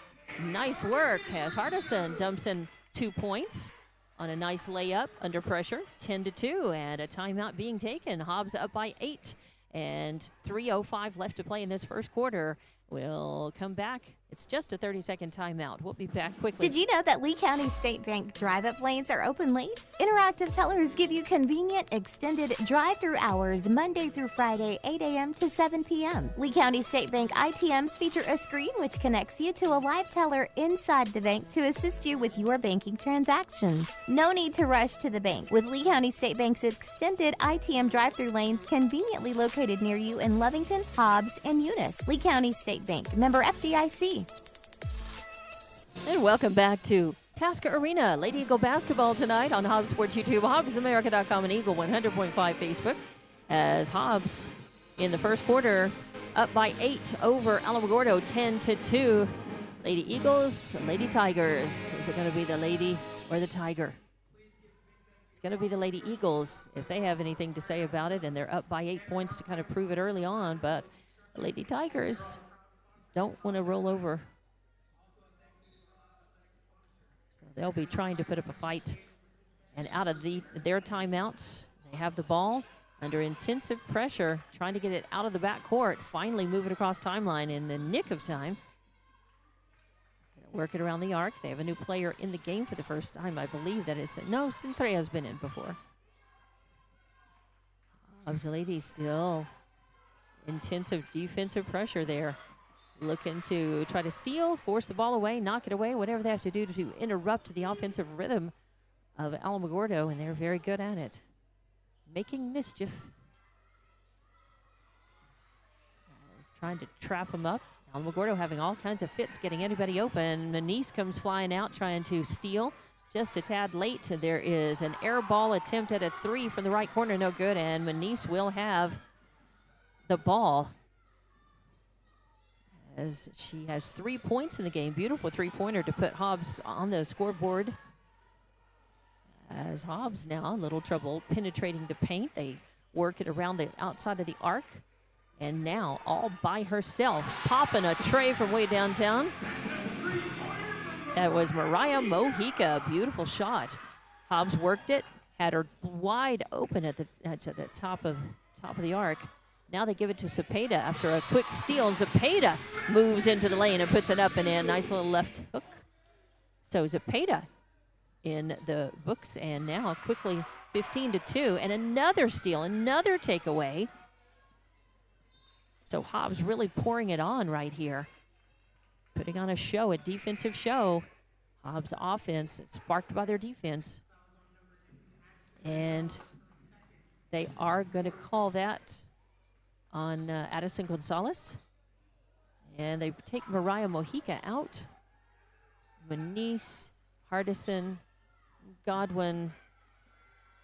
nice work as Hardison dumps in 2 points on a nice layup under pressure. 10-2, and a timeout being taken. Hobbs up by 8, and 3:05 left to play in this first quarter. We'll come back. It's just a 30-second timeout. We'll be back quickly. Did you know that Lee County State Bank drive-up lanes are open late? Interactive tellers give you convenient extended drive-through hours Monday through Friday, 8 a.m. to 7 p.m. Lee County State Bank ITMs feature a screen which connects you to a live teller inside the bank to assist you with your banking transactions. No need to rush to the bank with Lee County State Bank's extended ITM drive-through lanes conveniently located near you in Lovington, Hobbs, and Eunice. Lee County State Bank, member FDIC. And welcome back to Tasca Arena. Lady Eagle basketball tonight on Hobbs Sports YouTube, HobbsAmerica.com, and Eagle 100.5 Facebook. As Hobbs in the first quarter up by 8 over Alamogordo, 10-2. Lady Eagles, Lady Tigers. Is it going to be the Lady or the Tiger? It's going to be the Lady Eagles if they have anything to say about it, and they're up by 8 points to kind of prove it early on, but the Lady Tigers don't want to roll over. So they'll be trying to put up a fight. And out of their timeouts, they have the ball under intensive pressure, trying to get it out of the backcourt, finally move it across timeline in the nick of time. Work it around the arc. They have a new player in the game for the first time, I believe. That is, no, Synthrea has been in before. Hobbs ladies still intensive defensive pressure there. Looking to try to steal, force the ball away, knock it away, whatever they have to do to interrupt the offensive rhythm of Alamogordo, and they're very good at it. Making mischief. Is trying to trap him up. Alamogordo having all kinds of fits, getting anybody open. Manise comes flying out, trying to steal. Just a tad late. There is an air ball attempt at a three from the right corner, no good, and Manise will have the ball as she has 3 points in the game. Beautiful three-pointer to put Hobbs on the scoreboard. As Hobbs now, a little trouble penetrating the paint. They work it around the outside of the arc. And now, all by herself, popping a tray from way downtown. That was Mariah Mojica. Beautiful shot. Hobbs worked it, had her wide open at the top of the arc. Now they give it to Cepeda after a quick steal. And Cepeda moves into the lane and puts it up and in. Nice little left hook. So Cepeda in the books, and now quickly 15-2, and another steal, another takeaway. So Hobbs really pouring it on right here, putting on a show, a defensive show. Hobbs offense sparked by their defense, and they are going to call that on Addison Gonzalez, and they take Mariah Mojica out. Manise, Hardison, Godwin,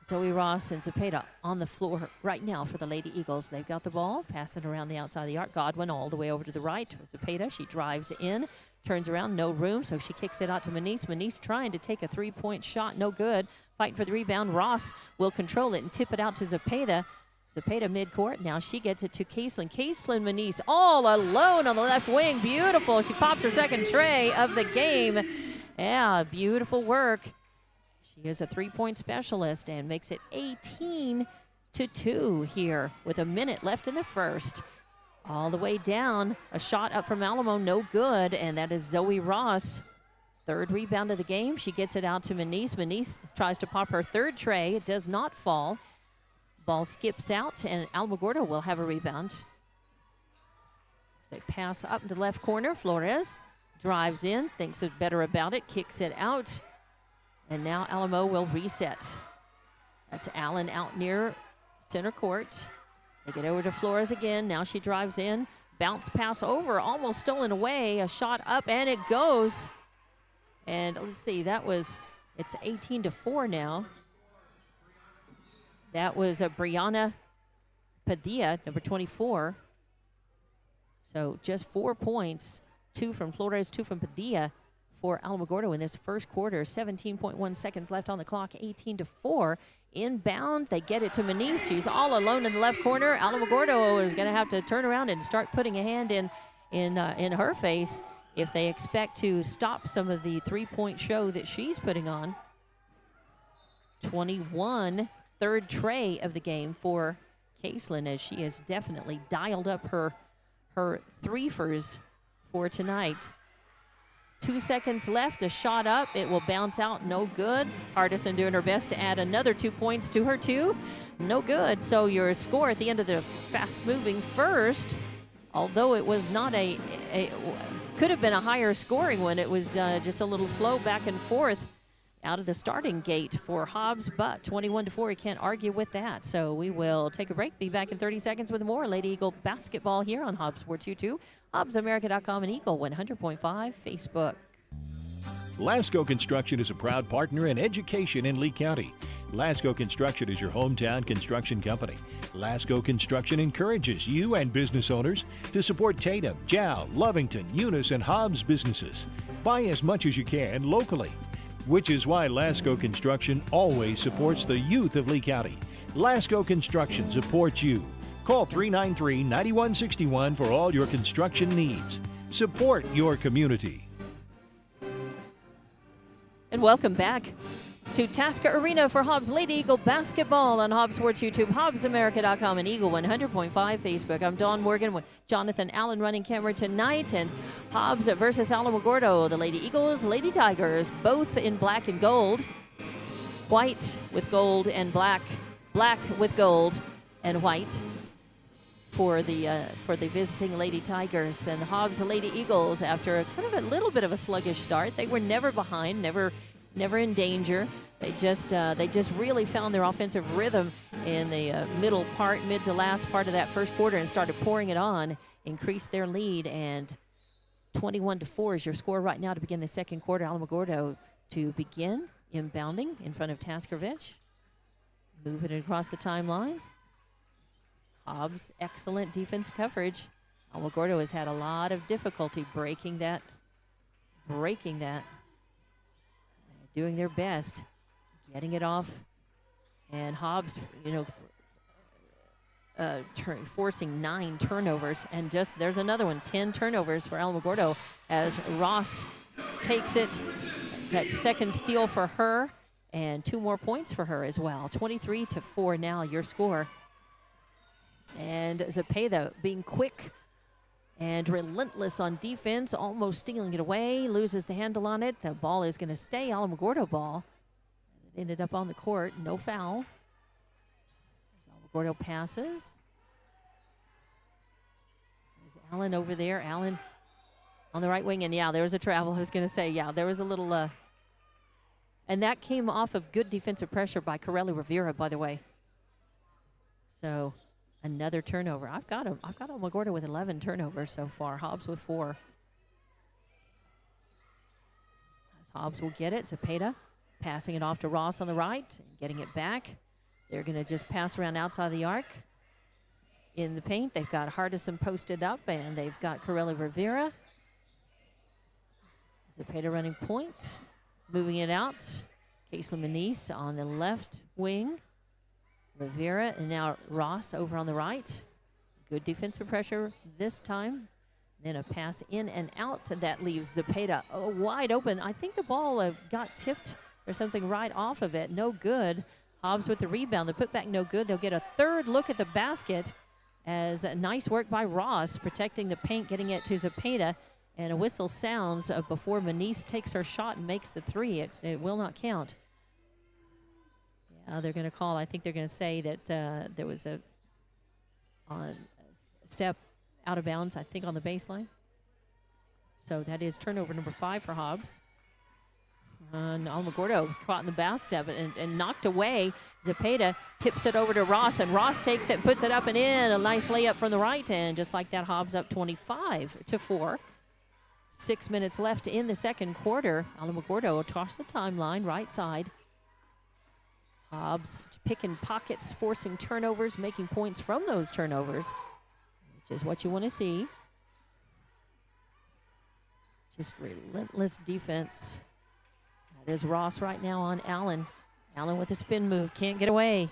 Zoe Ross, and Cepeda on the floor right now for the Lady Eagles. They've got the ball, passing around the outside of the arc. Godwin all the way over to the right. Cepeda, she drives in, turns around, no room, so she kicks it out to Manise. Manise trying to take a three-point shot, no good. Fighting for the rebound. Ross will control it and tip it out to Cepeda. Cepeda midcourt. Now she gets it to Caselin. Caselin Manise all alone on the left wing. Beautiful. She pops her second tray of the game. Yeah, beautiful work. She is a three-point specialist and makes it 18-2 here with a minute left in the first. All the way down. A shot up from Alamo, no good, and that is Zoe Ross. Third rebound of the game. She gets it out to Manise. Manise tries to pop her third tray. It does not fall. Ball skips out, and Alamogordo will have a rebound. So they pass up into the left corner. Flores drives in, thinks better about it, kicks it out. And now Alamo will reset. That's Allen out near center court. They get over to Flores again. Now she drives in. Bounce pass over, almost stolen away. A shot up, and it goes. And let's see, it's 18-4 now. That was Brianna Padilla, number 24. So just 4 points, 2 from Flores, 2 from Padilla for Alamogordo in this first quarter. 17.1 seconds left on the clock, 18-4. Inbound, they get it to Manise. She's all alone in the left corner. Alamogordo is going to have to turn around and start putting a hand in her face if they expect to stop some of the three-point show that she's putting on. 21, third tray of the game for Caselin, as she has definitely dialed up her threefers for tonight. 2 seconds left, a shot up. It will bounce out, no good. Hardison doing her best to add another 2 points to her two. No good. So your score at the end of the fast-moving first, although it was not could have been a higher scoring one. It was just a little slow back and forth out of the starting gate for Hobbs, but 21-4, you can't argue with that. So we will take a break, be back in 30 seconds with more Lady Eagle basketball here on Hobbs Sports YouTube, HobbsAmerica.com, and Eagle 100.5 Facebook. Lasco Construction is a proud partner in education in Lee County. Lasco Construction is your hometown construction company. Lasco Construction encourages you and business owners to support Tatum, Jow, Lovington, Eunice, and Hobbs businesses. Buy as much as you can locally, which is why Lasco Construction always supports the youth of Lee County. Lasco Construction supports you. Call 393-9161 for all your construction needs. Support your community. And welcome back to Tasca Arena for Hobbs Lady Eagle basketball on Hobbs Sports YouTube, HobbsAmerica.com, and Eagle 100.5 Facebook. I'm Dawn Morgan with Jonathan Allen running camera tonight. And Hobbs versus Alamogordo, the Lady Eagles, Lady Tigers, both in black and gold. White with gold and black. Black with gold and white for the visiting Lady Tigers. And the Hobbs Lady Eagles, after a kind of a little bit of a sluggish start, they were never behind, never in danger. They just really found their offensive rhythm in the mid to last part of that first quarter and started pouring it on, increased their lead, and 21-4 is your score right now to begin the second quarter. Alamogordo to begin inbounding in front of Taskervich. Moving it across the timeline. Hobbs, excellent defense coverage. Alamogordo has had a lot of difficulty breaking that. Doing their best, getting it off, and Hobbs, forcing 9 turnovers, and just there's another one, 10 turnovers for Alamogordo as Ross takes it. That second steal for her, and 2 more points for her as well. 23-4 now, your score. And Zepeda being quick and relentless on defense, almost stealing it away, loses the handle on it. The ball is going to stay Alamogordo ball. It ended up on the court, no foul. Alamogordo passes. There's Allen over there. Allen on the right wing, and yeah, there was a travel. I was going to say, yeah, there was a little, and that came off of good defensive pressure by Corelli Rivera, by the way. So another turnover. I've got Alamogordo with 11 turnovers so far. Hobbs with 4. As Hobbs will get it. Zepeda passing it off to Ross on the right and getting it back. They're going to just pass around outside the arc. In the paint, they've got Hardison posted up, and they've got Corelli Rivera. Zepeda running point. Moving it out. Kaisla Manise on the left wing. Rivera, and now Ross over on the right. Good defensive pressure this time. Then a pass in and out that leaves Zepeda wide open. I think the ball got tipped or something right off of it. No good. Hobbs with the rebound. The putback no good. They'll get a third look at the basket as nice work by Ross protecting the paint, getting it to Zepeda. And a whistle sounds before Manise takes her shot and makes the 3. It will not count. They're going to call. I think they're going to say that there was a step out of bounds, I think, on the baseline. So that is turnover number 5 for Hobbs. And Alamogordo caught in the bounce step and knocked away. Zepeda tips it over to Ross, and Ross takes it and puts it up and in. A nice layup from the right, and just like that, Hobbs up 25-4. 6 minutes left in the second quarter. Alamogordo across the timeline, right side. Hobbs picking pockets, forcing turnovers, making points from those turnovers, which is what you want to see. Just relentless defense. That is Ross right now on Allen. Allen with a spin move, can't get away.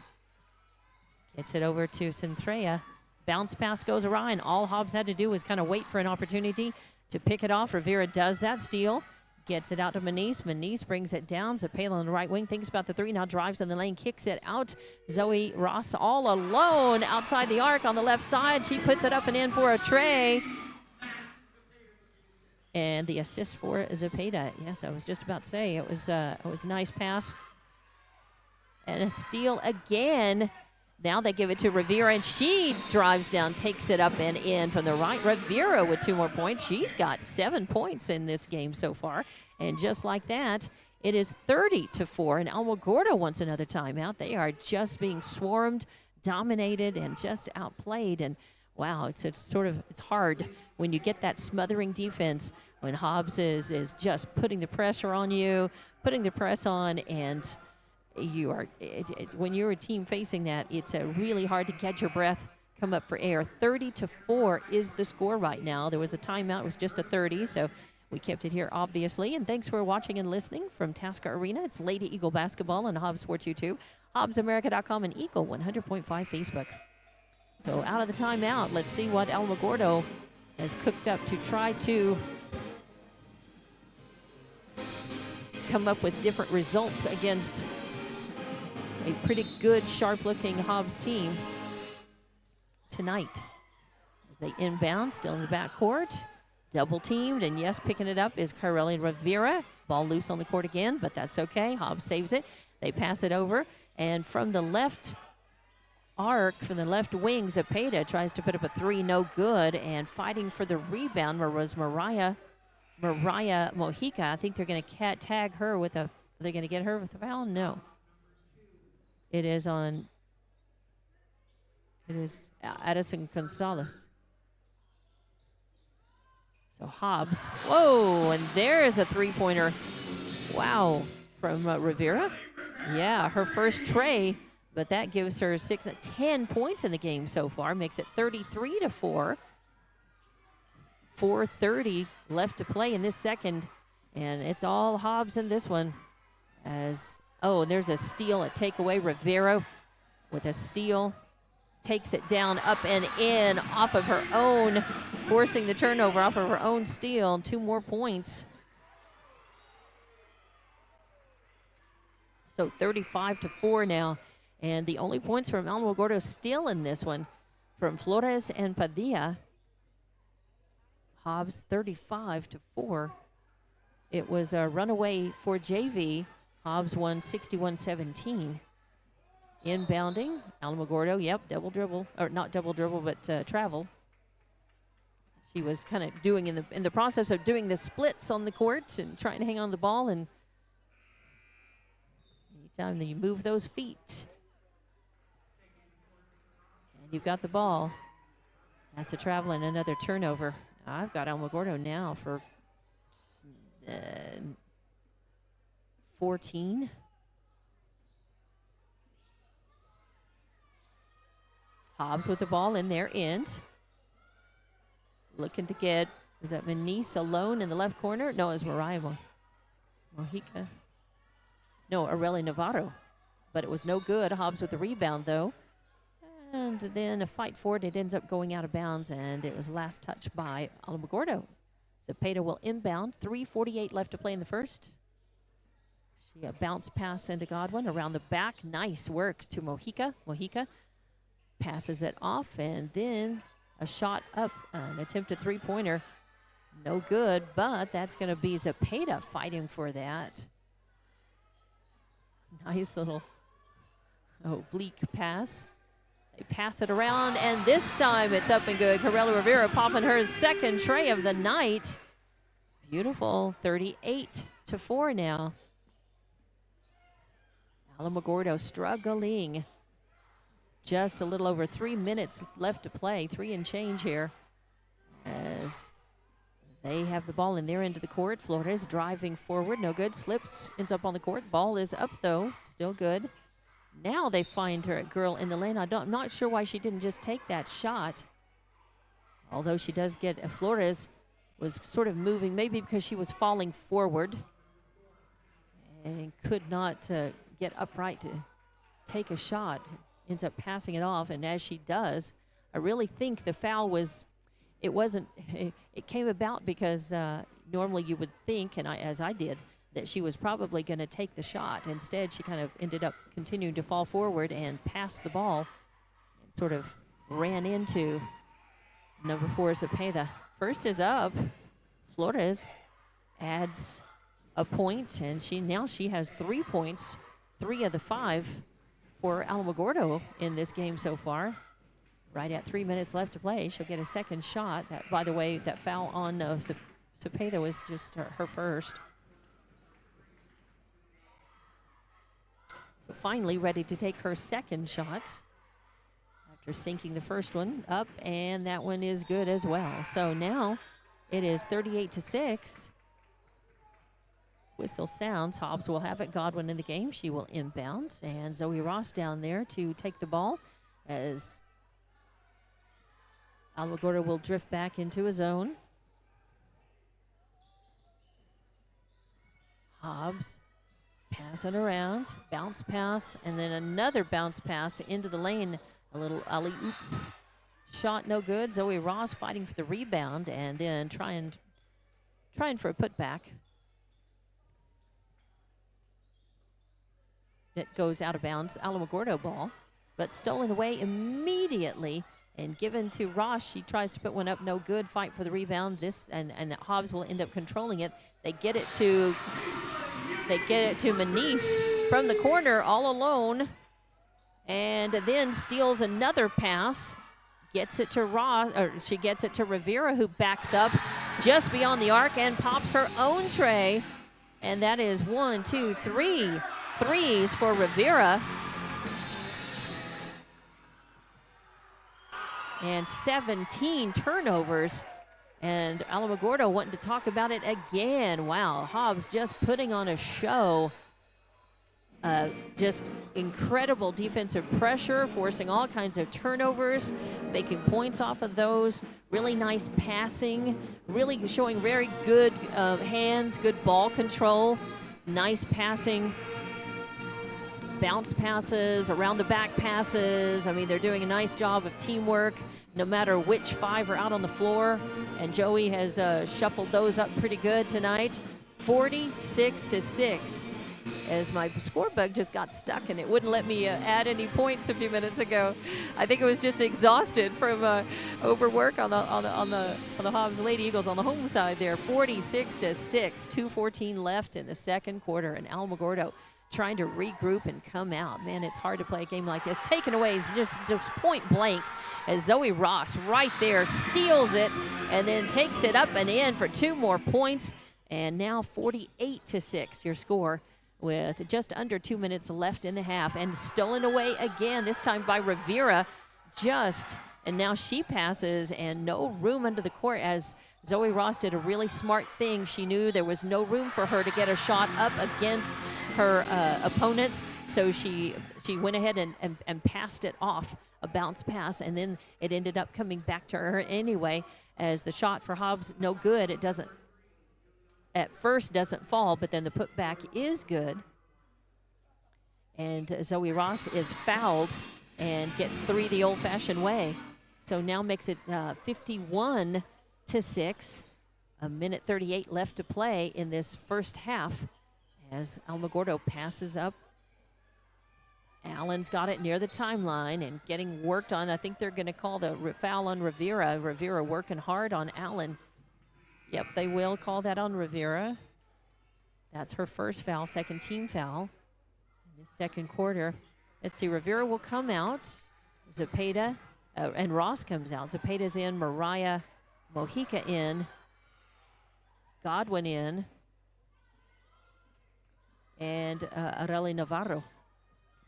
Gets it over to Centrea. Bounce pass goes awry, and all Hobbs had to do was kind of wait for an opportunity to pick it off. Rivera does that steal. Gets it out to Manise. Manise brings it down. Zepeda on the right wing thinks about the 3. Now drives in the lane, kicks it out. Zoe Ross all alone outside the arc on the left side. She puts it up and in for a tray. And the assist for Zepeda. Yes, I was just about to say it was a nice pass. And a steal again. Now they give it to Rivera, and she drives down, takes it up and in from the right. Rivera with 2 more points. She's got 7 points in this game so far. And just like that, it is 30-4, and Alamogordo wants another timeout. They are just being swarmed, dominated, and just outplayed. And wow, it's hard when you get that smothering defense, when Hobbs is just putting the pressure on you, putting the press on, and when you're a team facing that, it's really hard to catch your breath, come up for air. 30-4 is the score right now. There was a timeout. It was just a 30, so we kept it here, obviously. And thanks for watching and listening from Tasca Arena. It's Lady Eagle Basketball on Hobbs Sports YouTube, HobbsAmerica.com, and Eagle 100.5 Facebook. So out of the timeout, let's see what Alamogordo has cooked up to try to come up with different results against a pretty good, sharp-looking Hobbs team tonight. As they inbound, still in the backcourt, double-teamed, and yes, picking it up is Carelli Rivera. Ball loose on the court again, but that's okay. Hobbs saves it. They pass it over, and from the left arc, from the left wing, Zepeda tries to put up a three, no good, and fighting for the rebound was Mariah Mojica. I think they're going to tag her with are they going to get her with a foul? No. It is Addison Gonzalez. So Hobbs, whoa, and there's a three-pointer. Wow, from Rivera. Yeah, her first tray, but that gives her 10 points in the game so far, makes it 33-4. 4:30 left to play in this second, and it's all Hobbs in this one. And there's a steal, a takeaway. Rivera with a steal, takes it down, up and in, off of her own, forcing the turnover off of her own steal. 2 more points. So 35-4 now, and the only points from Alamogordo still in this one from Flores and Padilla. Hobbs 35-4. It was a runaway for JV. Hobbs won 61-17. Inbounding, Alamogordo, yep, double dribble, or not double dribble, but travel. She was kind of doing in the process of doing the splits on the court and trying to hang on the ball, and anytime that you move those feet and you've got the ball, that's a travel and another turnover. I've got Alamogordo now for 14. Hobbs with the ball in their end. Looking to get, was that Manice alone in the left corner? No, it was Mariah Mojica. No, Areli Navarro. But it was no good. Hobbs with the rebound, though. And then a fight for it. It ends up going out of bounds, and it was last touched by Alamogordo. Zepeda will inbound. 3:48 left to play in the first. She a bounce pass into Godwin around the back. Nice work to Mojica. Mojica passes it off, and then a shot up, an attempted three-pointer. No good, but that's going to be Zepeda fighting for that. Nice little oblique pass. They pass it around, and this time it's up and good. Carelli Rivera popping her second tray of the night. Beautiful, 38-4 now. Alamogordo struggling. Just a little over 3 minutes left to play, 3 and change here. As they have the ball in their end of the court. Flores driving forward, no good. Slips, ends up on the court. Ball is up, though, still good. Now they find her girl in the lane. I'm not sure why she didn't just take that shot. Although she does get, Flores was sort of moving, maybe because she was falling forward and could not get upright to take a shot. Ends up passing it off, and as she does, I really think the foul was, it came about because normally you would think, and as I did, that she was probably going to take the shot. Instead, she kind of ended up continuing to fall forward and pass the ball and sort of ran into number 4, Zepeda. First is up. Flores adds a point, and she has 3 points, 3 of the 5 for Alamogordo in this game so far. Right at 3 minutes left to play, she'll get a second shot. That, by the way, that foul on Zepeda was just her first. So finally ready to take her second shot After sinking the first one up, and that one is good as well. So now it is 38-6. Whistle sounds. Hobbs will have it. Godwin in the game. She will inbound. And Zoe Ross down there to take the ball as Alamogordo will drift back into his zone. Hobbs passing around. Bounce pass. And then another bounce pass into the lane. A little alley-oop shot, no good. Zoe Ross fighting for the rebound and then trying for a putback. It goes out of bounds. Alamogordo ball, but stolen away immediately and given to Ross. She tries to put one up, no good. Fight for the rebound. And Hobbs will end up controlling it. They get it to Manise from the corner all alone. And then steals another pass, gets it to Ross, or she gets it to Rivera, who backs up just beyond the arc and pops her own tray. And that is 1, 2, 3 threes for Rivera. And 17 turnovers. And Alamogordo wanting to talk about it again. Wow, Hobbs just putting on a show. Just incredible defensive pressure, forcing all kinds of turnovers, making points off of those. Really nice passing, really showing very good hands, good ball control, nice passing, bounce passes, around the back passes. I mean, they're doing a nice job of teamwork, no matter which five are out on the floor. And Joey has shuffled those up pretty good tonight. 46-6. As my score bug just got stuck and it wouldn't let me add any points a few minutes ago. I think it was just exhausted from overwork on the Hobbs Lady Eagles on the home side there. 46-6, 2:14 left in the second quarter, and Alamogordo trying to regroup and come out. Man, it's hard to play a game like this. Taken away is just point blank as Zoe Ross right there steals it and then takes it up and in for 2 more points. And now 48-6 your score, with just under 2 minutes left in the half, and stolen away again, this time by Rivera. And now she passes, and no room under the court, as Zoe Ross did a really smart thing. She knew there was no room for her to get a shot up against her opponents, so she went ahead and passed it off, a bounce pass, and then it ended up coming back to her anyway, as the shot for Hobbs, no good. It doesn't fall, but then the putback is good. And Zoe Ross is fouled and gets 3 the old-fashioned way. So now makes it 51-6. 1:38 left to play in this first half as Alamogordo passes up. Allen's got it near the timeline and getting worked on. I think they're going to call the foul on Rivera. Rivera working hard on Allen. Yep, they will call that on Rivera. That's her first foul, second team foul in the second quarter. Let's see, Rivera will come out. Zepeda, and Ross comes out. Zepeda's in, Mariah Mojica in, Godwin in, and Areli Navarro.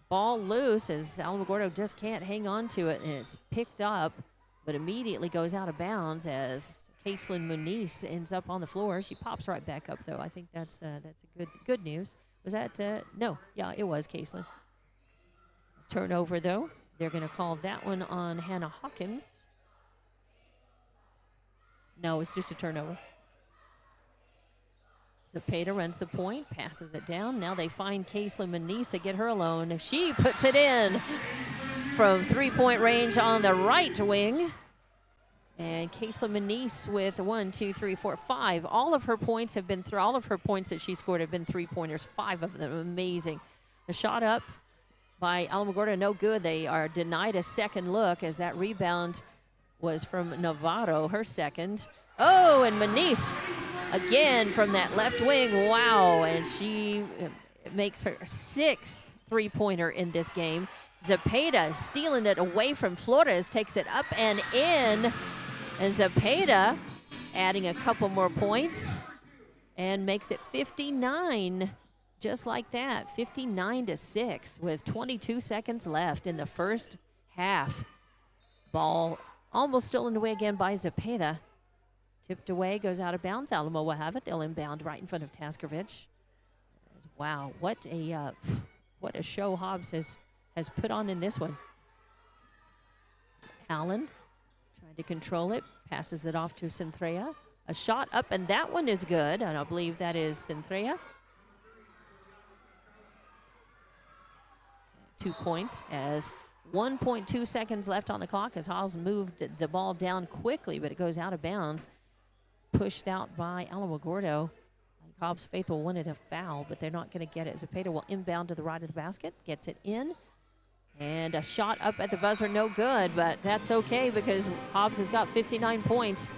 Ball loose as Alamogordo just can't hang on to it, and it's picked up, but immediately goes out of bounds as Caitlin Muniz ends up on the floor. She pops right back up, though. I think that's a good news. Was that no? Yeah, it was Caitlin. Turnover, though. They're going to call that one on Hannah Hawkins. No, it's just a turnover. Zepeda runs the point, passes it down. Now they find Caitlin Muniz. They get her alone. She puts it in from 3-point range on the right wing. And Caitlin Muniz with 5. All of her points that she scored have been 3-pointers, 5 of them. Amazing. The shot up by Alamogordo, no good. They are denied a second look as that rebound was from Navarro, her second. Oh, and Muniz again from that left wing. Wow, and she makes her 6th 3-pointer in this game. Zepeda stealing it away from Flores, takes it up and in. And Zepeda adding a couple more points and makes it 59, just like that, 59-6 with 22 seconds left in the first half. Ball almost stolen away again by Zepeda. Tipped away, goes out of bounds. Alamo will have it. They'll inbound right in front of Taskovich. Wow, what a show Hobbs has put on in this one. Allen trying to control it, passes it off to Synthrea. A shot up, and that one is good, and I believe that is Synthrea. 2 points as 1.2 seconds left on the clock as Hobbs moved the ball down quickly, but it goes out of bounds. Pushed out by Alamogordo. Hobbs faithful wanted a foul, but they're not going to get it. Zepeda will inbound to the right of the basket, gets it in. And a shot up at the buzzer, no good, but that's okay because Hobbs has got 59 points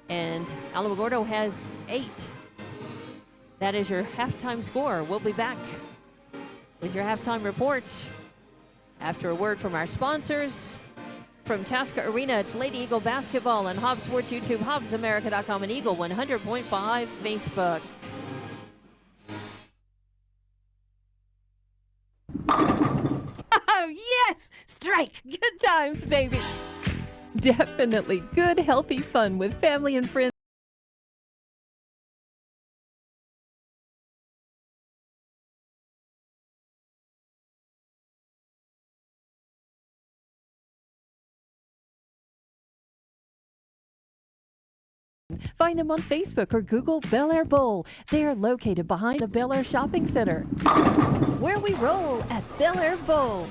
and Alamogordo has 8. That is your halftime score. We'll be back with your halftime report after a word from our sponsors. From Tasca Arena, it's Lady Eagle Basketball and Hobbs Sports YouTube, HobbsAmerica.com, and Eagle 100.5 Facebook. Oh, yes! Strike! Good times, baby! Definitely good, healthy fun with family and friends. Find them on Facebook or Google Bel Air Bowl. They are located behind the Bel Air Shopping Center, where we roll at Bel Air Bowl.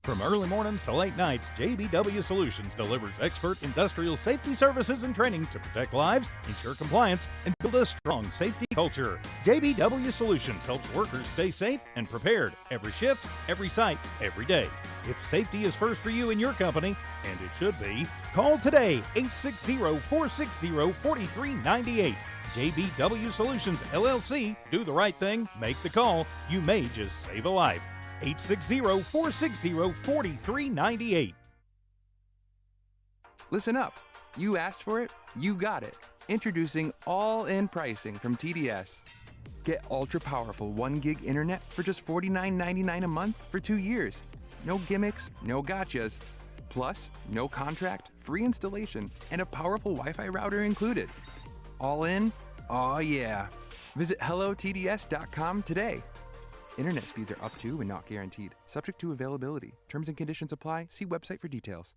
From early mornings to late nights, JBW Solutions delivers expert industrial safety services and training to protect lives, ensure compliance, and build a strong safety culture. JBW Solutions helps workers stay safe and prepared every shift, every site, every day. If safety is first for you and your company, and it should be, call today, 860-460-4398. JBW Solutions, LLC. Do the right thing. Make the call. You may just save a life. 860-460-4398. Listen up. You asked for it, you got it. Introducing all-in pricing from TDS. Get ultra-powerful 1 gig internet for just $49.99 a month for 2 years. No gimmicks, no gotchas. Plus, no contract, free installation, and a powerful Wi-Fi router included. All in? Oh yeah. Visit hellotds.com today. Internet speeds are up to and not guaranteed. Subject to availability. Terms and conditions apply. See website for details.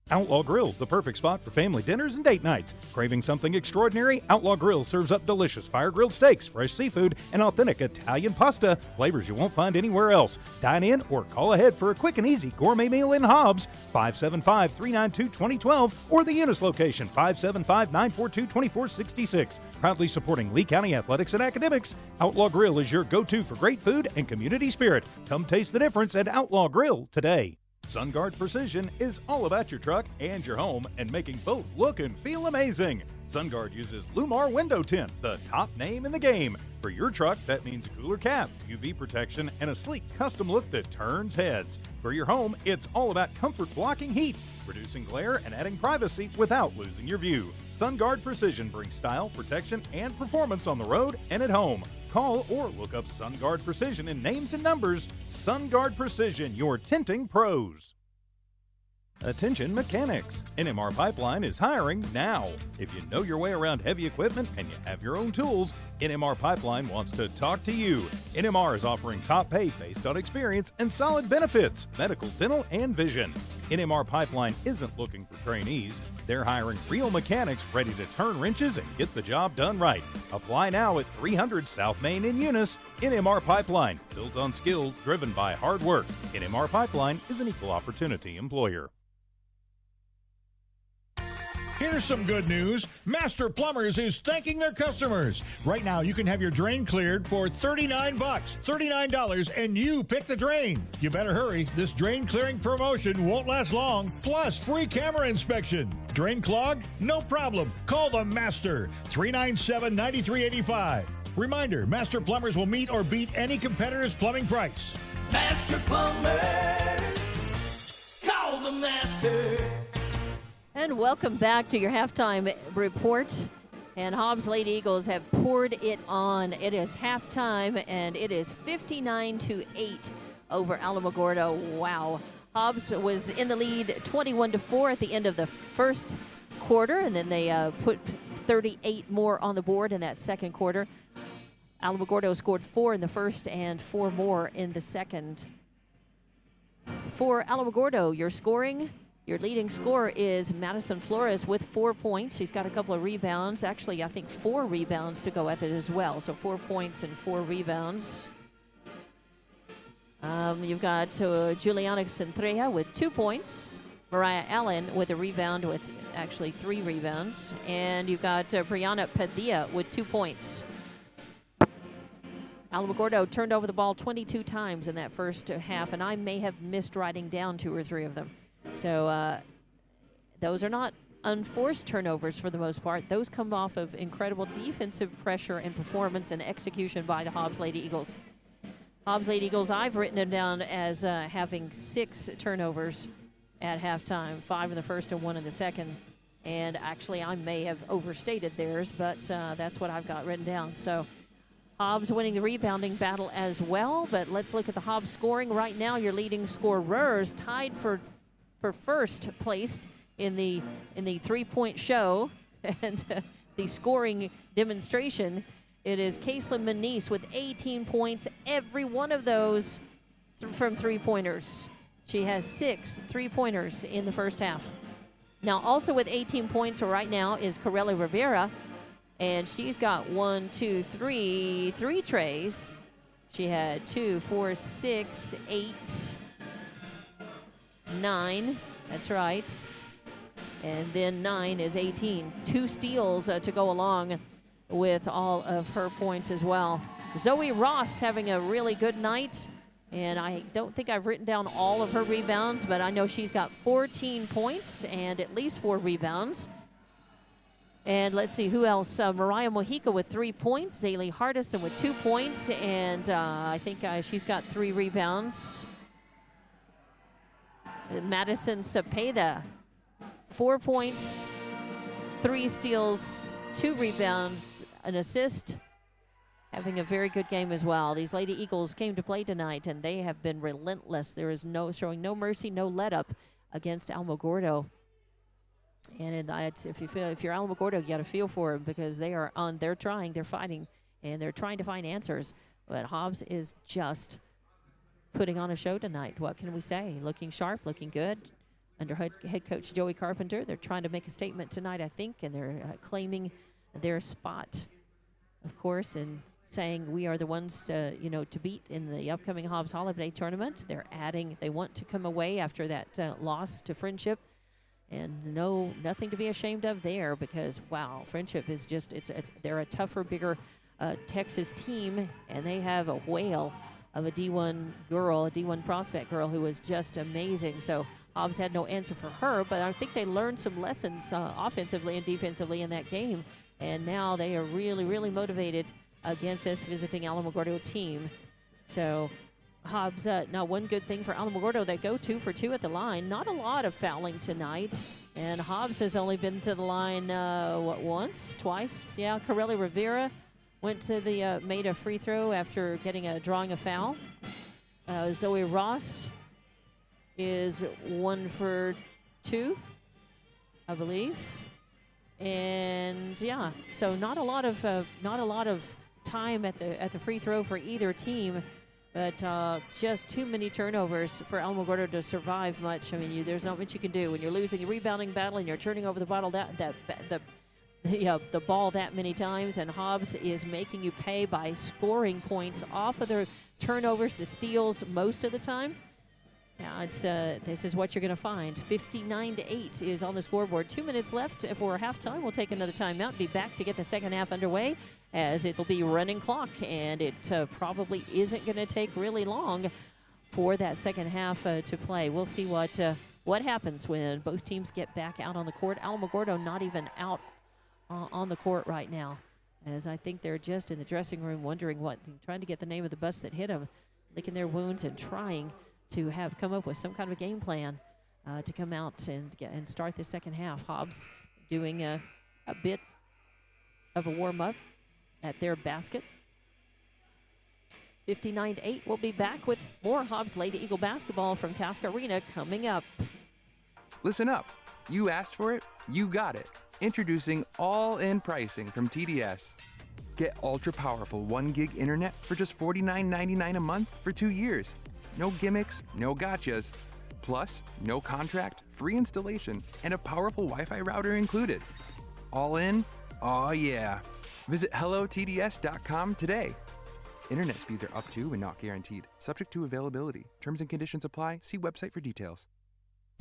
Outlaw Grill, the perfect spot for family dinners and date nights. Craving something extraordinary? Outlaw Grill serves up delicious fire-grilled steaks, fresh seafood, and authentic Italian pasta, flavors you won't find anywhere else. Dine in or call ahead for a quick and easy gourmet meal in Hobbs, 575-392-2012, or the Eunice location, 575-942-2466. Proudly supporting Lee County athletics and academics, Outlaw Grill is your go-to for great food and community spirit. Come taste the difference at Outlaw Grill today. SunGuard Precision is all about your truck and your home and making both look and feel amazing. SunGuard uses Lumar Window Tint, the top name in the game. For your truck, that means a cooler cap, UV protection, and a sleek custom look that turns heads. For your home, it's all about comfort blocking heat, reducing glare, and adding privacy without losing your view. SunGuard Precision brings style, protection, and performance on the road and at home. Call or look up SunGuard Precision in names and numbers. SunGuard Precision, your tinting pros. Attention mechanics. NMR Pipeline is hiring now. If you know your way around heavy equipment and you have your own tools, NMR Pipeline wants to talk to you. NMR is offering top pay based on experience and solid benefits, medical, dental, and vision. NMR Pipeline isn't looking for trainees. They're hiring real mechanics ready to turn wrenches and get the job done right. Apply now at 300 South Main in Eunice. NMR Pipeline, built on skills driven by hard work. NMR Pipeline is an equal opportunity employer. Here's some good news. Master Plumbers is thanking their customers. Right now, you can have your drain cleared for $39. $39, and you pick the drain. You better hurry. This drain clearing promotion won't last long. Plus, free camera inspection. Drain clogged? No problem. Call the Master. 397-9385. Reminder, Master Plumbers will meet or beat any competitor's plumbing price. Master Plumbers, call the Master. And welcome back to your halftime report. And Hobbs Lady Eagles have poured it on. It is halftime, and it is 59-8 over Alamogordo. Wow. Hobbs was in the lead 21-4 at the end of the first quarter, and then they put 38 more on the board in that second quarter. Alamogordo scored 4 in the first and 4 more in the second. For Alamogordo, your leading scorer is Madison Flores with 4 points. She's got a couple of rebounds. Actually, I think 4 rebounds to go with it as well. So 4 points and 4 rebounds. You've got Juliana Centrea with 2 points. Mariah Allen with a rebound with actually 3 rebounds. And you've got Brianna Padilla with 2 points. Alamogordo turned over the ball 22 times in that first half, and I may have missed writing down 2 or 3 of them. So those are not unforced turnovers for the most part. Those come off of incredible defensive pressure and performance and execution by the Hobbs Lady Eagles. Hobbs Lady Eagles, I've written them down as having 6 turnovers at halftime, 5 in the first and 1 in the second. And actually, I may have overstated theirs, but that's what I've got written down. So Hobbs winning the rebounding battle as well, but let's look at the Hobbs scoring right now. Your leading scorers tied for first place in the 3-point show and the scoring demonstration. It is Caitlin Manise with 18 points, every one of those from 3-pointers. She has 6 3-pointers in the first half. Now, also with 18 points right now is Corelli Rivera, and she's got 3 trays. She had 2, 4, 6, 8, 9. That's right. And then 9 is 18. 2 steals to go along with all of her points as well. Zoe Ross having a really good night. And I don't think I've written down all of her rebounds, but I know she's got 14 points and at least 4 rebounds. And let's see who else. Mariah Mojica with 3 points. Zaylee Hardison with 2 points. And I think she's got 3 rebounds. Madison Cepeda, 4 points, 3 steals, 2 rebounds, an assist. Having a very good game as well. These Lady Eagles came to play tonight, and they have been relentless. There is showing no mercy, no let up against Alamogordo. And if you're Alamogordo, you got to feel for them because they're trying, they're fighting, and they're trying to find answers. But Hobbs is just putting on a show tonight. What can we say? Looking sharp, looking good. Under head coach Joey Carpenter, they're trying to make a statement tonight, I think, and they're claiming their spot, of course, and saying we are the ones to beat in the upcoming Hobbs Holiday Tournament. They want to come away after that loss to Friendship, and nothing to be ashamed of there because wow, Friendship is just they're a tougher, bigger Texas team, and they have a whale of a D1 girl, a D1 prospect girl who was just amazing. So Hobbs had no answer for her, but I think they learned some lessons offensively and defensively in that game, and now they are really, really motivated against this visiting Alamogordo team. So Hobbs, now one good thing for Alamogordo, they go 2 for 2 at the line. Not a lot of fouling tonight, and Hobbs has only been to the line, twice? Yeah, Corelli Rivera went to made a free throw after drawing a foul. Zoe Ross is 1 for 2, I believe. And yeah, so not a lot of time at the free throw for either team, but just too many turnovers for Alamogordo to survive much. I mean, there's not much you can do when you're losing the rebounding battle and you're turning over the ball the ball that many times, and Hobbs is making you pay by scoring points off of the turnovers, the steals most of the time. Now this is what you're going to find. 59-8 is on the scoreboard. 2 minutes left for halftime. We'll take another timeout. Be back to get the second half underway, as it'll be running clock, and it probably isn't going to take really long for that second half to play. We'll see what happens when both teams get back out on the court. Alamogordo not even out on the court right now, as I think they're just in the dressing room wondering trying to get the name of the bus that hit them, licking their wounds and trying to come up with some kind of a game plan to come out and start the second half. Hobbs doing a bit of a warm-up at their basket. 59-8. We'll be back with more Hobbs Lady Eagle basketball from Task Arena coming up. Listen up. You asked for it, you got it. Introducing all-in pricing from TDS. Get ultra-powerful 1 gig internet for just $49.99 a month for 2 years. No gimmicks, no gotchas. Plus, no contract, free installation, and a powerful Wi-Fi router included. All in? Oh yeah. Visit hellotds.com today. Internet speeds are up to and not guaranteed. Subject to availability. Terms and conditions apply. See website for details.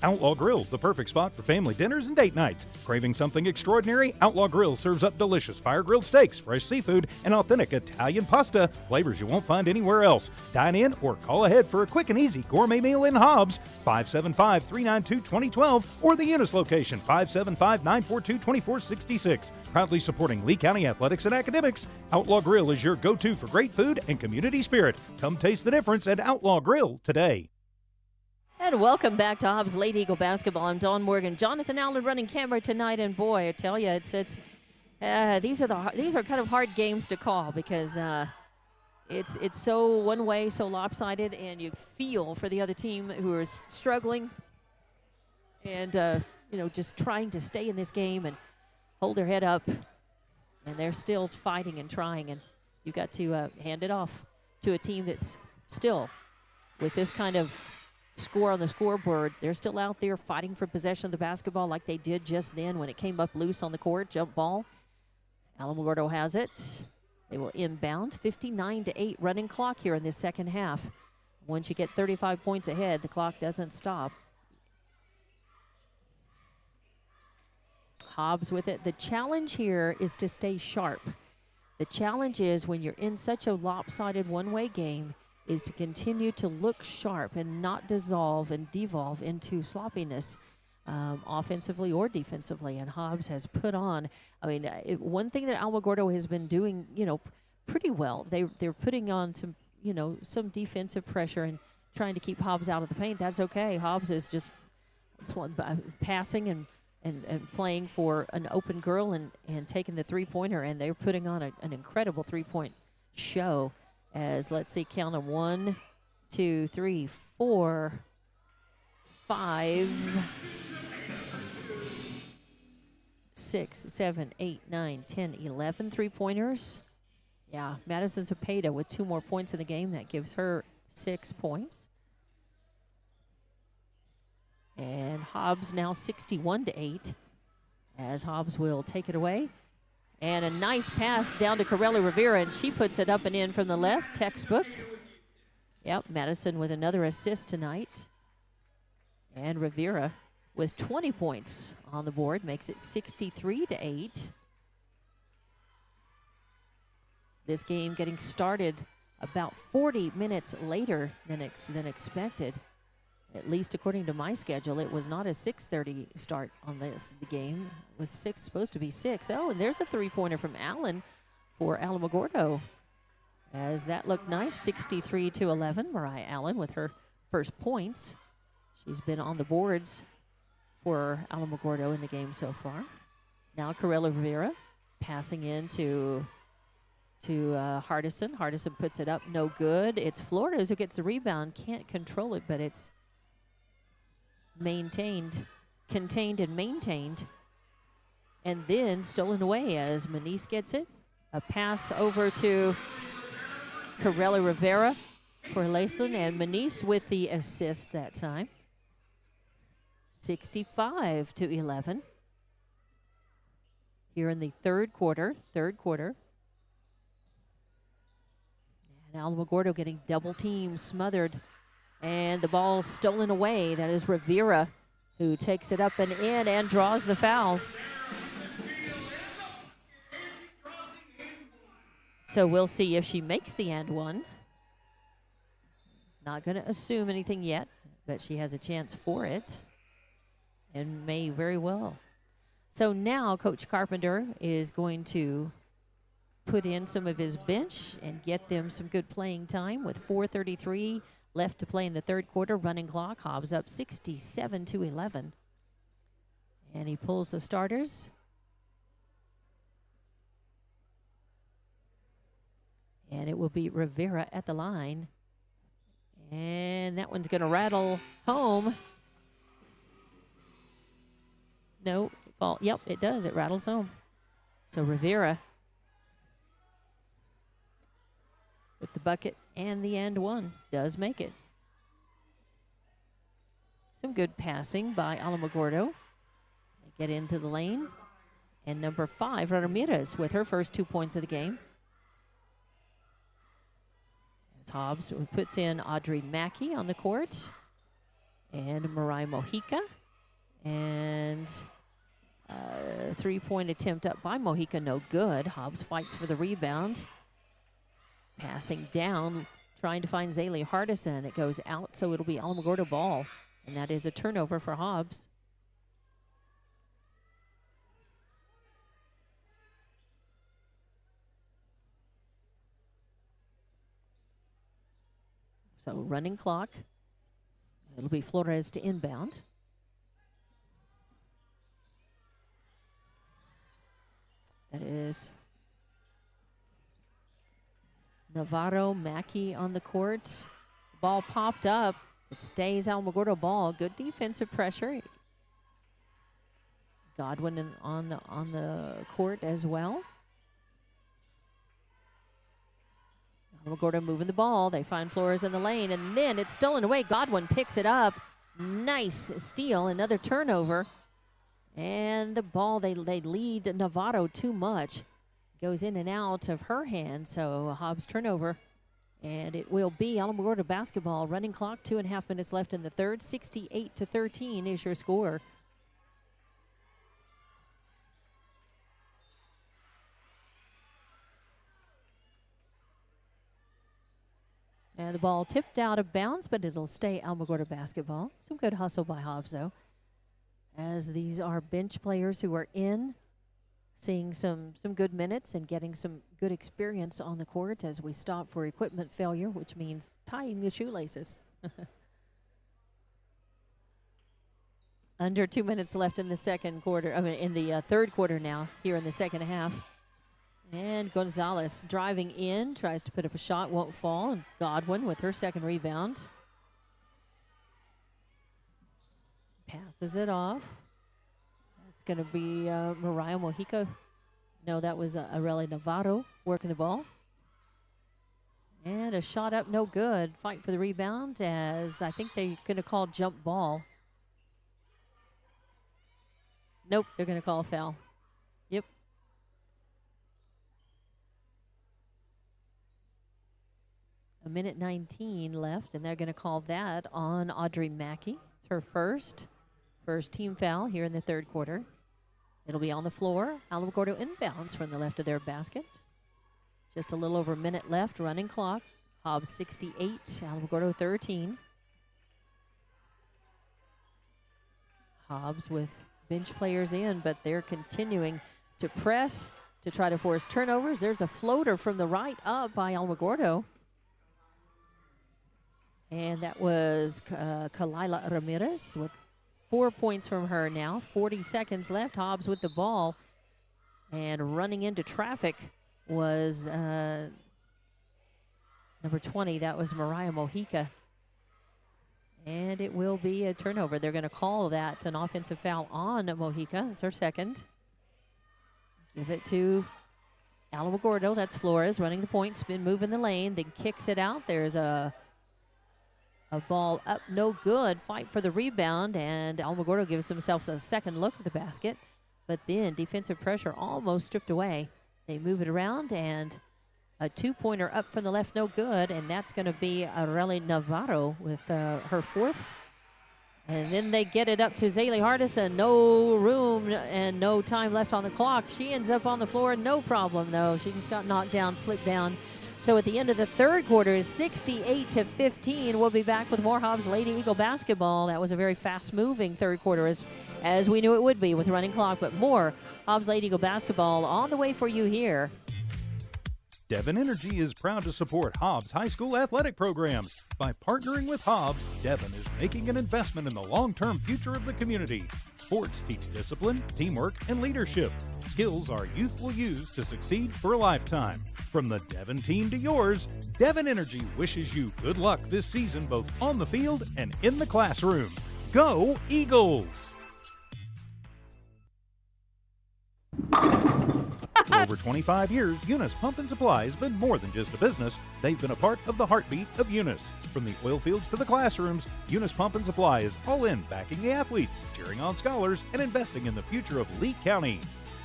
Outlaw Grill, the perfect spot for family dinners and date nights. Craving something extraordinary? Outlaw Grill serves up delicious fire-grilled steaks, fresh seafood, and authentic Italian pasta, flavors you won't find anywhere else. Dine in or call ahead for a quick and easy gourmet meal in Hobbs, 575-392-2012, or the Eunice location, 575-942-2466. Proudly supporting Lee County athletics and academics, Outlaw Grill is your go-to for great food and community spirit. Come taste the difference at Outlaw Grill today. And welcome back to Hobbs Lady Eagle basketball. I'm Dawn Morgan. Jonathan Allen running camera tonight, and boy, I tell you, these are kind of hard games to call because it's so one way, so lopsided, and you feel for the other team who are struggling and just trying to stay in this game and hold their head up, and they're still fighting and trying, and you got to hand it off to a team that's still with this kind of score on the scoreboard. They're still out there fighting for possession of the basketball like they did just then when it came up loose on the court. Jump ball. Alamogordo has it. They will inbound. 59-8 running clock here in this second half. Once you get 35 points ahead, the clock doesn't stop. Hobbs with it. The challenge here is to stay sharp. The challenge is when you're in such a lopsided one-way game is to continue to look sharp and not dissolve and devolve into sloppiness offensively or defensively. And Hobbs has put on, one thing that Alamogordo has been doing, pretty well. They're putting on some defensive pressure and trying to keep Hobbs out of the paint. That's okay. Hobbs is just passing and playing for an open girl and taking the three-pointer, and they're putting on an incredible three-point show. As let's see, count them 1, 2, 3, 4, 5, 6, 7, 8, 9, 10, 11 three-pointers. Yeah, Madison Zepeda with 2 more points in the game. That gives her 6 points. And Hobbs now 61-8 as Hobbs will take it away. And a nice pass down to Corelli Rivera, and she puts it up and in from the left. Textbook. Yep, Madison with another assist tonight. And Rivera with 20 points on the board makes it 63-8. This game getting started about 40 minutes later than expected. At least according to my schedule, it was not a 6:30 start on the game. It was supposed to be 6. Oh, and there's a three-pointer from Allen for Alamogordo. As that looked nice, 63-11. Mariah Allen with her first points. She's been on the boards for Alamogordo in the game so far. Now Corella Rivera passing in to Hardison. Hardison puts it up, no good. It's Flores who gets the rebound. Can't control it, but it's contained and maintained, and then stolen away as Manice gets it. A pass over to Corelli Rivera for Laceland, and Manice with the assist that time. 65-11 here in the third quarter. And Alamogordo getting double team smothered. And the ball stolen away. That is Rivera who takes it up and in and draws the foul. So we'll see if she makes the and one. Not going to assume anything yet, but she has a chance for it and may very well. So now Coach Carpenter is going to put in some of his bench and get them some good playing time with 4:33 left to play in the third quarter. Running clock. Hobbs up 67-11. And he pulls the starters. And it will be Rivera at the line. And that one's going to rattle home. No, fall. Yep, it does. It rattles home. So Rivera with the bucket and the and one does make it. Some good passing by Alamogordo. They get into the lane. And number 5, Ramirez, with her first 2 points of the game. As Hobbs puts in Audrey Mackey on the court. And Mariah Mojica. And a 3-point attempt up by Mojica, no good. Hobbs fights for the rebound. Passing down, trying to find Zaylee Hardison. It goes out, so it'll be Alamogordo ball. And that is a turnover for Hobbs. So running clock. It'll be Flores to inbound. That is Navarro, Mackey on the court. Ball popped up. It stays Alamogordo ball. Good defensive pressure. Godwin on the court as well. Alamogordo moving the ball. They find Flores in the lane, and then it's stolen away. Godwin picks it up. Nice steal. Another turnover. And the ball, they lead Navarro too much. Goes in and out of her hand, so Hobbs turnover. And it will be Alamogordo basketball. Running clock, 2.5 minutes left in the third. 68-13 is your score. And the ball tipped out of bounds, but it'll stay Alamogordo basketball. Some good hustle by Hobbs, though, as these are bench players who are in, seeing some good minutes and getting some good experience on the court as we stop for equipment failure, which means tying the shoelaces. Under 2 minutes left in the second quarter. I mean, in the third quarter now, here in the second half. And Gonzalez driving in, tries to put up a shot, won't fall. And Godwin with her second rebound. Passes it off. It's going to be Mariah Mojica. No, that was Arely Navarro working the ball. And a shot up, no good. Fight for the rebound, as I think they're going to call jump ball. Nope, they're going to call a foul. Yep. A minute 19 left, and they're going to call that on Audrey Mackey. It's her first team foul here in the third quarter. It'll be on the floor. Alamogordo inbounds from the left of their basket. Just a little over a minute left, running clock. Hobbs 68, Alamogordo 13. Hobbs with bench players in, but they're continuing to press to try to force turnovers. There's a floater from the right up by Alamogordo. And that was Kalila Ramirez with 4 points from her now. 40 seconds left. Hobbs with the ball. And running into traffic was number 20. That was Mariah Mojica. And it will be a turnover. They're going to call that an offensive foul on Mojica. It's her second. Give it to Alamogordo. That's Flores running the point. Spin move in the lane. Then kicks it out. There's a ball up, no good. Fight for the rebound, and Alamogordo gives themselves a second look at the basket. But then defensive pressure almost stripped away. They move it around, and a two-pointer up from the left, no good. And that's going to be Arely Navarro with her fourth. And then they get it up to Zaylee Hardison. No room and no time left on the clock. She ends up on the floor, no problem, though. She just got knocked down, slipped down. So at the end of the third quarter is 68-15. We'll be back with more Hobbs Lady Eagle basketball. That was a very fast-moving third quarter, as we knew it would be with running clock. But more Hobbs Lady Eagle basketball on the way for you here. Devon Energy is proud to support Hobbs High School athletic programs. By partnering with Hobbs, Devon is making an investment in the long-term future of the community. Sports teach discipline, teamwork, and leadership. Skills our youth will use to succeed for a lifetime. From the Devon team to yours, Devon Energy wishes you good luck this season both on the field and in the classroom. Go Eagles! For over 25 years, Eunice Pump and Supply has been more than just a business. They've been a part of the heartbeat of Eunice. From the oil fields to the classrooms, Eunice Pump and Supply is all in backing the athletes, cheering on scholars, and investing in the future of Lee County.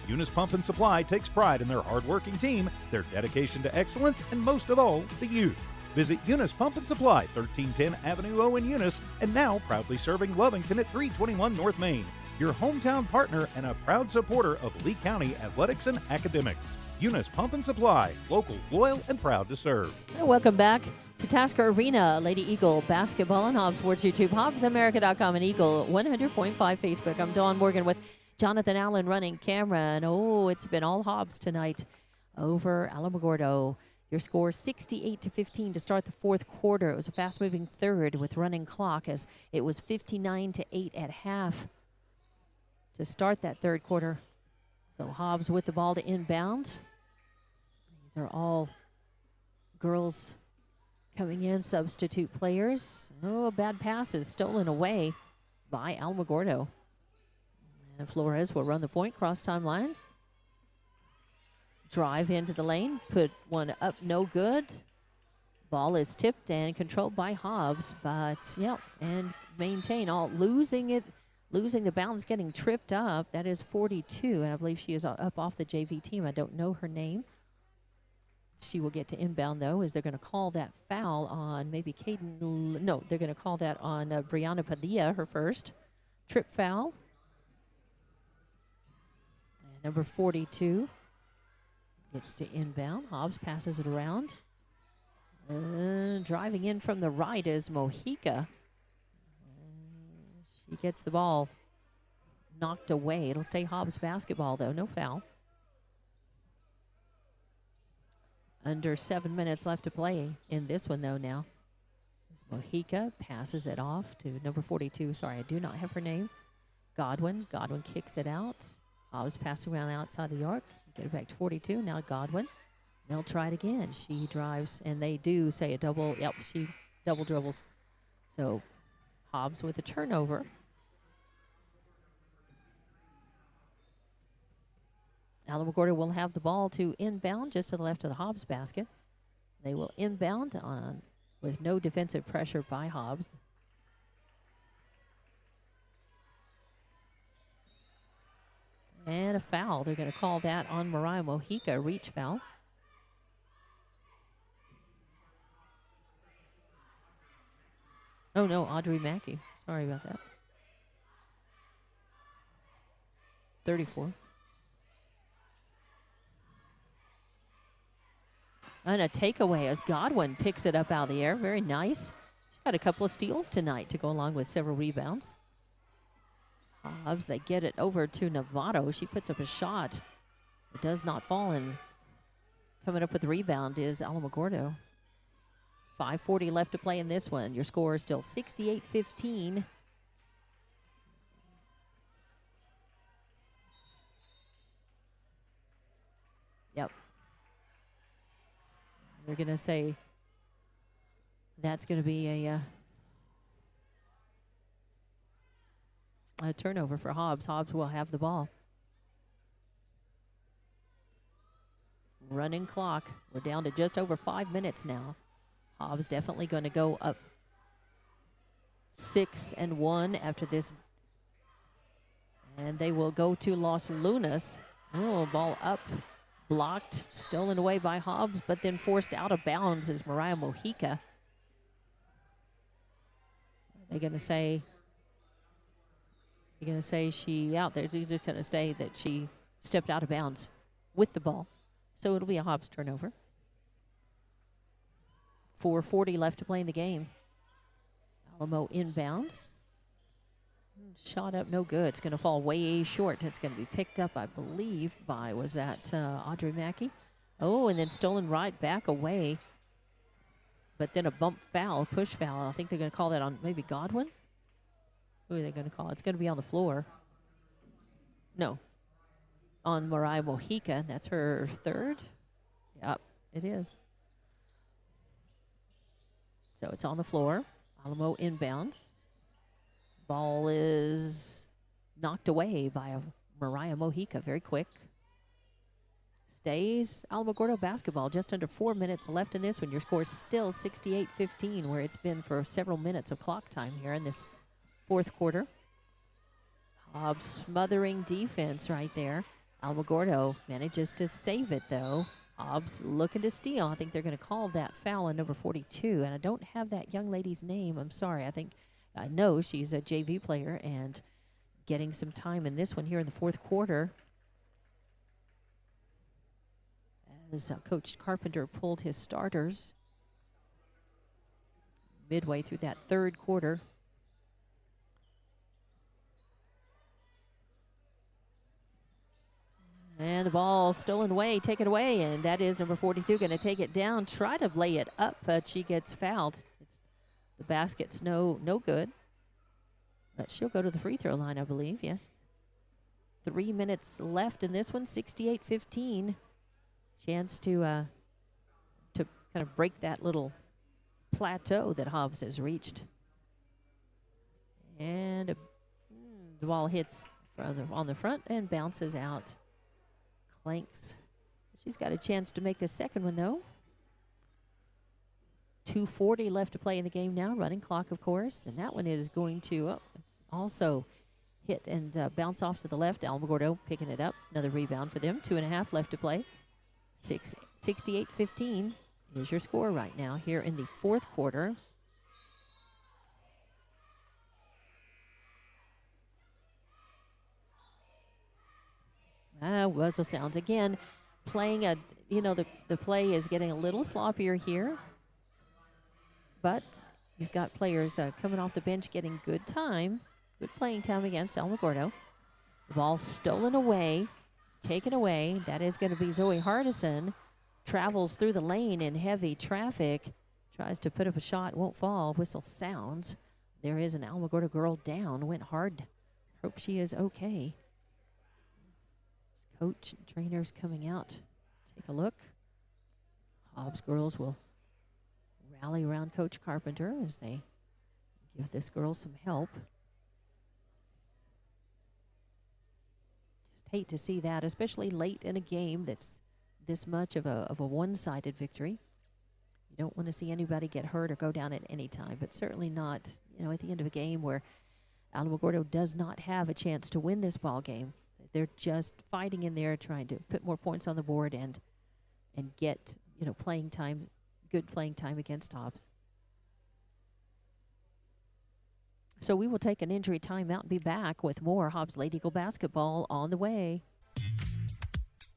Eunice Pump and Supply takes pride in their hard-working team, their dedication to excellence, and most of all, the youth. Visit Eunice Pump and Supply, 1310 Avenue O in Eunice, and now proudly serving Lovington at 321 North Main. Your hometown partner and a proud supporter of Lee County athletics and academics. Eunice Pump and Supply, local, loyal, and proud to serve. Welcome back to Tasker Arena. Lady Eagle basketball on Hobbs Sports YouTube, HobbsAmerica.com, and Eagle 100.5 Facebook. I'm Dawn Morgan with Jonathan Allen running camera. And it's been all Hobbs tonight over Alamogordo. Your score 68-15 to start the fourth quarter. It was a fast-moving third with running clock as it was 59-8 at half to start that third quarter. So Hobbs with the ball to inbound. These are all girls coming in, substitute players. Bad passes stolen away by Alamogordo. And Flores will run the point, cross timeline. Drive into the lane, put one up, no good. Ball is tipped and controlled by Hobbs, but and maintain all losing the balance, getting tripped up. That is 42, and I believe she is up off the JV team. I don't know her name. She will get to inbound, though, as they're going to call that foul on maybe Caden. No, they're going to call that on Brianna Padilla, her first trip foul. And number 42 gets to inbound. Hobbs passes it around. Driving in from the right is Mojica. She gets the ball knocked away. It'll stay Hobbs basketball, though. No foul. Under 7 minutes left to play in this one, though, now. Mojica passes it off to number 42. Sorry, I do not have her name. Godwin. Godwin kicks it out. Hobbs passing around outside the arc. Get it back to 42. Now Godwin. They'll try it again. She drives, and they do say a double. Yep, she double dribbles. So Hobbs with a turnover. Alamogordo will have the ball to inbound just to the left of the Hobbs basket. They will inbound on with no defensive pressure by Hobbs. And a foul. They're going to call that on Mariah Mojica, reach foul. Oh, no, Audrey Mackey. Sorry about that. 34. And a takeaway as Godwin picks it up out of the air. Very nice. She's got a couple of steals tonight to go along with several rebounds. Hobbs, they get it over to Novato. She puts up a shot. It does not fall, and coming up with the rebound is Alamogordo. 5:40 left to play in this one. Your score is still 68-15. Yep. We're going to say that's going to be a turnover for Hobbs. Hobbs will have the ball. Running clock. We're down to just over 5 minutes now. Hobbs definitely going to go up 6-1 after this. And they will go to Los Lunas. Oh, ball up. Blocked, stolen away by Hobbs, but then forced out of bounds is Mariah Mojica. They're going to say she out there. They're just going to say that she stepped out of bounds with the ball. So it'll be a Hobbs turnover. 4:40 left to play in the game. Alamo inbounds. Shot up, no good. It's going to fall way short. It's going to be picked up, I believe, by, was that Audrey Mackey? Oh, and then stolen right back away. But then a bump foul, push foul. I think they're going to call that on maybe Godwin. Who are they going to call? It's going to be on the floor. No, on Mariah Mojica. That's her third. Yep, it is. So it's on the floor. Alamo inbounds. Ball is knocked away by a Mariah Mojica. Very quick. Stays Alamogordo basketball. Just under 4 minutes left in this one. Your score is still 68-15, where it's been for several minutes of clock time here in this fourth quarter. Hobbs smothering defense right there. Alamogordo manages to save it, though. Hobbs looking to steal. I think they're going to call that foul on number 42, and I don't have that young lady's name. I'm sorry. I know she's a JV player and getting some time in this one here in the fourth quarter. As Coach Carpenter pulled his starters midway through that third quarter. And the ball stolen away, taken away, and that is number 42 going to take it down, try to lay it up, but she gets fouled. The basket's no good. But she'll go to the free throw line, I believe, yes. 3 minutes left in this one, 68-15. Chance to kind of break that little plateau that Hobbs has reached. And the ball hits on the front and bounces out. Clanks. She's got a chance to make the second one, though. 2:40 left to play in the game now. Running clock, of course. And that one is going to it's also hit and bounce off to the left. Alamogordo picking it up. Another rebound for them. 2.5 left to play. 68-15 is your score right now here in the fourth quarter. Whistle sounds again. Playing the play is getting a little sloppier here. But you've got players coming off the bench getting good time. Good playing time against Alamogordo. The ball stolen away. Taken away. That is going to be Zoe Hardison. Travels through the lane in heavy traffic. Tries to put up a shot. Won't fall. Whistle sounds. There is an Alamogordo girl down. Went hard. Hope she is okay. Coach and trainers coming out. Take a look. Hobbs girls will rally around Coach Carpenter as they give this girl some help. Hate to see that, especially late in a game that's this much of a one-sided victory. You don't want to see anybody get hurt or go down at any time, but certainly not, at the end of a game where Alamogordo does not have a chance to win this ball game. They're just fighting in there, trying to put more points on the board and get, playing time, good playing time against Hobbs. So we will take an injury timeout and be back with more Hobbs Lady Eagle basketball on the way.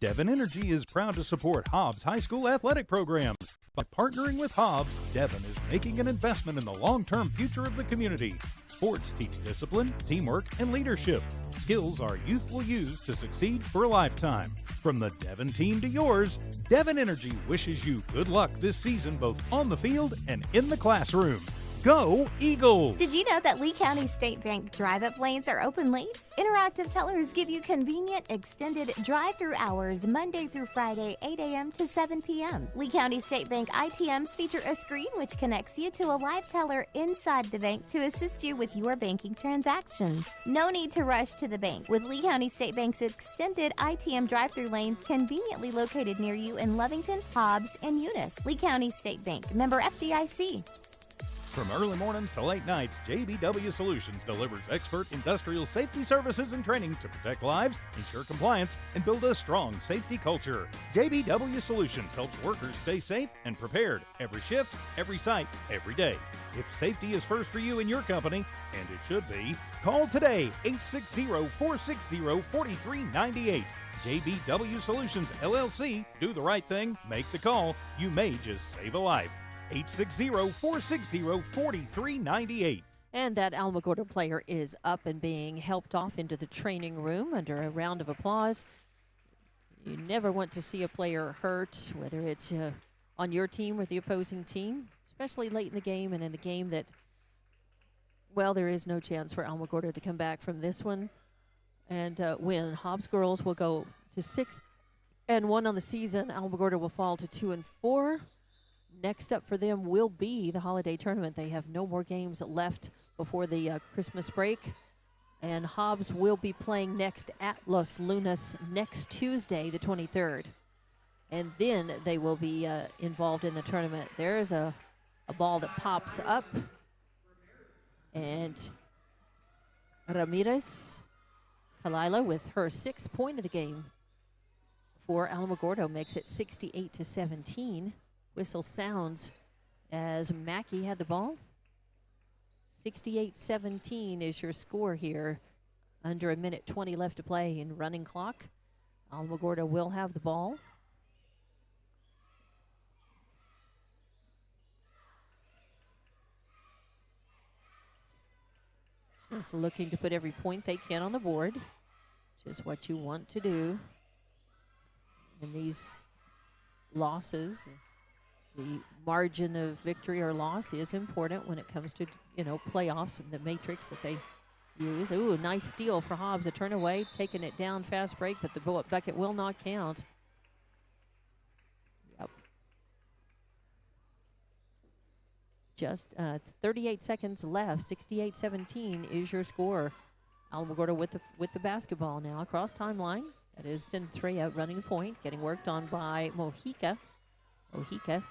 Devon Energy is proud to support Hobbs High School athletic programs. By partnering with Hobbs, Devon is making an investment in the long-term future of the community. Sports teach discipline, teamwork, and leadership. Skills our youth will use to succeed for a lifetime. From the Devon team to yours, Devon Energy wishes you good luck this season both on the field and in the classroom. Go Eagles! Did you know that Lee County State Bank drive-up lanes are open late? Interactive tellers give you convenient, extended drive-through hours Monday through Friday, 8 a.m. to 7 p.m. Lee County State Bank ITMs feature a screen which connects you to a live teller inside the bank to assist you with your banking transactions. No need to rush to the bank with Lee County State Bank's extended ITM drive-through lanes conveniently located near you in Lovington, Hobbs, and Eunice. Lee County State Bank, member FDIC. From early mornings to late nights, JBW Solutions delivers expert industrial safety services and training to protect lives, ensure compliance, and build a strong safety culture. JBW Solutions helps workers stay safe and prepared every shift, every site, every day. If safety is first for you and your company, and it should be, call today, 860-460-4398. JBW Solutions, LLC. Do the right thing. Make the call. You may just save a life. 860-460-4398. And that Alamogordo player is up and being helped off into the training room under a round of applause. You never want to see a player hurt, whether it's on your team or the opposing team, especially late in the game and in a game that, well, there is no chance for Alamogordo to come back from this one. and win. Hobbs girls will go to 6-1 on the season. Alamogordo will fall to 2-4. Next up for them will be the holiday tournament. They have no more games left before the Christmas break. And Hobbs will be playing next at Los Lunas next Tuesday, the 23rd. And then they will be involved in the tournament. There's a ball that pops up. And Ramirez, Kalila with her 6th point of the game for Alamogordo makes it 68-17. Whistle sounds as Mackey had the ball. 68-17 is your score here. Under a minute 20 left to play in running clock. Alamogordo will have the ball. Just looking to put every point they can on the board. Just what you want to do. In these losses, the margin of victory or loss is important when it comes to, playoffs and the matrix that they use. Ooh, nice steal for Hobbs. A turn away, taking it down, fast break, but the bucket will not count. Yep. Just 38 seconds left. 68-17 is your score. Alamogordo with the basketball now across timeline. That is Centrea running the point, getting worked on by Mojica. Mojica,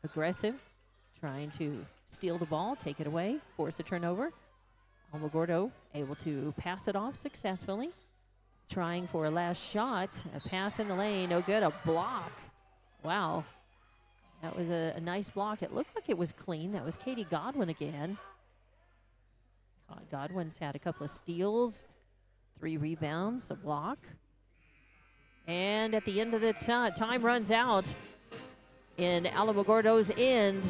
aggressive, trying to steal the ball, take it away, force a turnover. Alamogordo able to pass it off successfully. Trying for a last shot, a pass in the lane, no good, a block. Wow, that was a nice block. It looked like it was clean. That was Katie Godwin again. Godwin's had a couple of steals, 3 rebounds, a block. And at the end of the time runs out in Alamogordo's end.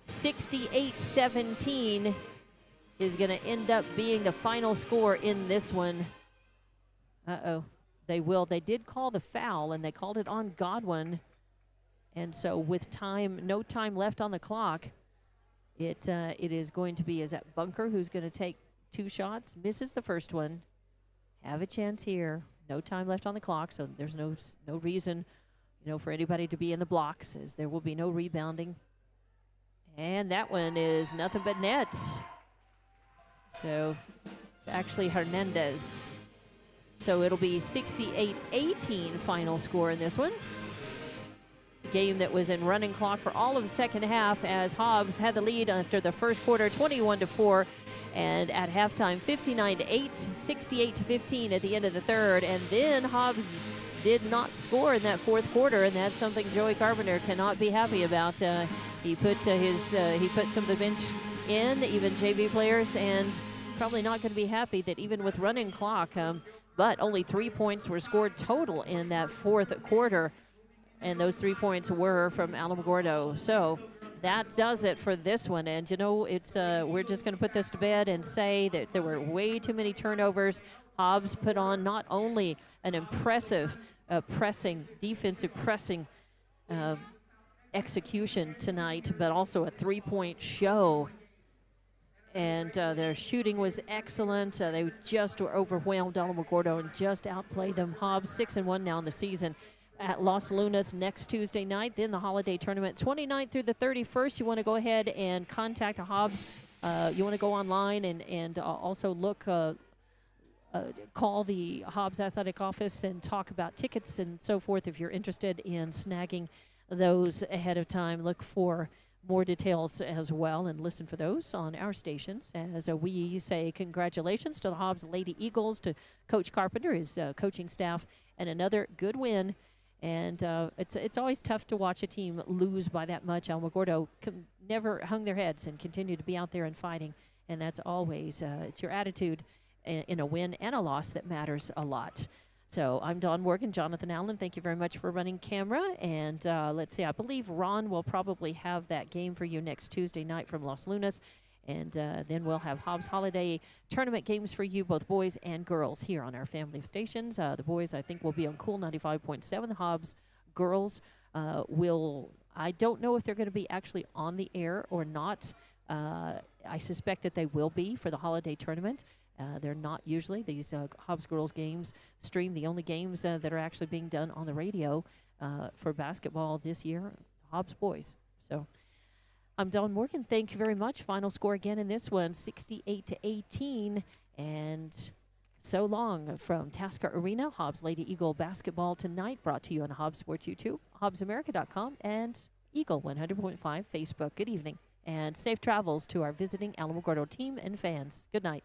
68-17 is going to end up being the final score in this one. Uh-oh. They did call the foul, and they called it on Godwin. And so with no time left on the clock, it is going to be, is that Bunker who's going to take 2 shots, misses the first one. Have a chance here. No time left on the clock, so there's no reason, for anybody to be in the blocks, as there will be no rebounding. And that one is nothing but net. So it's actually Hernandez. So it'll be 68-18 final score in this one. A game that was in running clock for all of the second half, as Hobbs had the lead after the first quarter, 21-4. And at halftime, 59-8, 68-15 at the end of the third. And then Hobbs did not score in that fourth quarter, and that's something Joey Carpenter cannot be happy about. He put some of the bench in, even JV players, and probably not going to be happy that even with running clock, but only 3 points were scored total in that fourth quarter, and those 3 points were from Alamogordo. So that does it for this one. And, it's we're just going to put this to bed and say that there were way too many turnovers. Hobbs put on not only an impressive defensive pressing execution tonight, but also a 3-point show. And their shooting was excellent. They just were overwhelmed, Alamogordo, and just outplayed them. Hobbs 6-1 now in the season. At Los Lunas next Tuesday night, then the holiday tournament, 29th through the 31st. You want to go ahead and contact Hobbs. You want to go online and also look, call the Hobbs Athletic Office and talk about tickets and so forth if you're interested in snagging those ahead of time. Look for more details as well and listen for those on our stations as we say congratulations to the Hobbs Lady Eagles, to Coach Carpenter, his coaching staff, and another good win. And it's always tough to watch a team lose by that much. Alamogordo never hung their heads and continued to be out there and fighting. And that's always, it's your attitude in a win and a loss that matters a lot. So I'm Dawn Morgan, Jonathan Allen. Thank you very much for running camera. And let's see, I believe Ron will probably have that game for you next Tuesday night from Los Lunas. And then we'll have Hobbs Holiday Tournament games for you, both boys and girls, here on our family of stations. The boys, I think, will be on Cool 95.7. The Hobbs girls I don't know if they're going to be actually on the air or not. I suspect that they will be for the holiday tournament. They're not usually. These Hobbs girls games stream the only games that are actually being done on the radio for basketball this year, Hobbs boys. So I'm Dawn Morgan. Thank you very much. Final score again in this one, 68-18. And so long from Tasker Arena. Hobbs Lady Eagle basketball tonight, brought to you on Hobbs Sports YouTube, HobbsAmerica.com, and Eagle 100.5 Facebook. Good evening and safe travels to our visiting Alamogordo team and fans. Good night.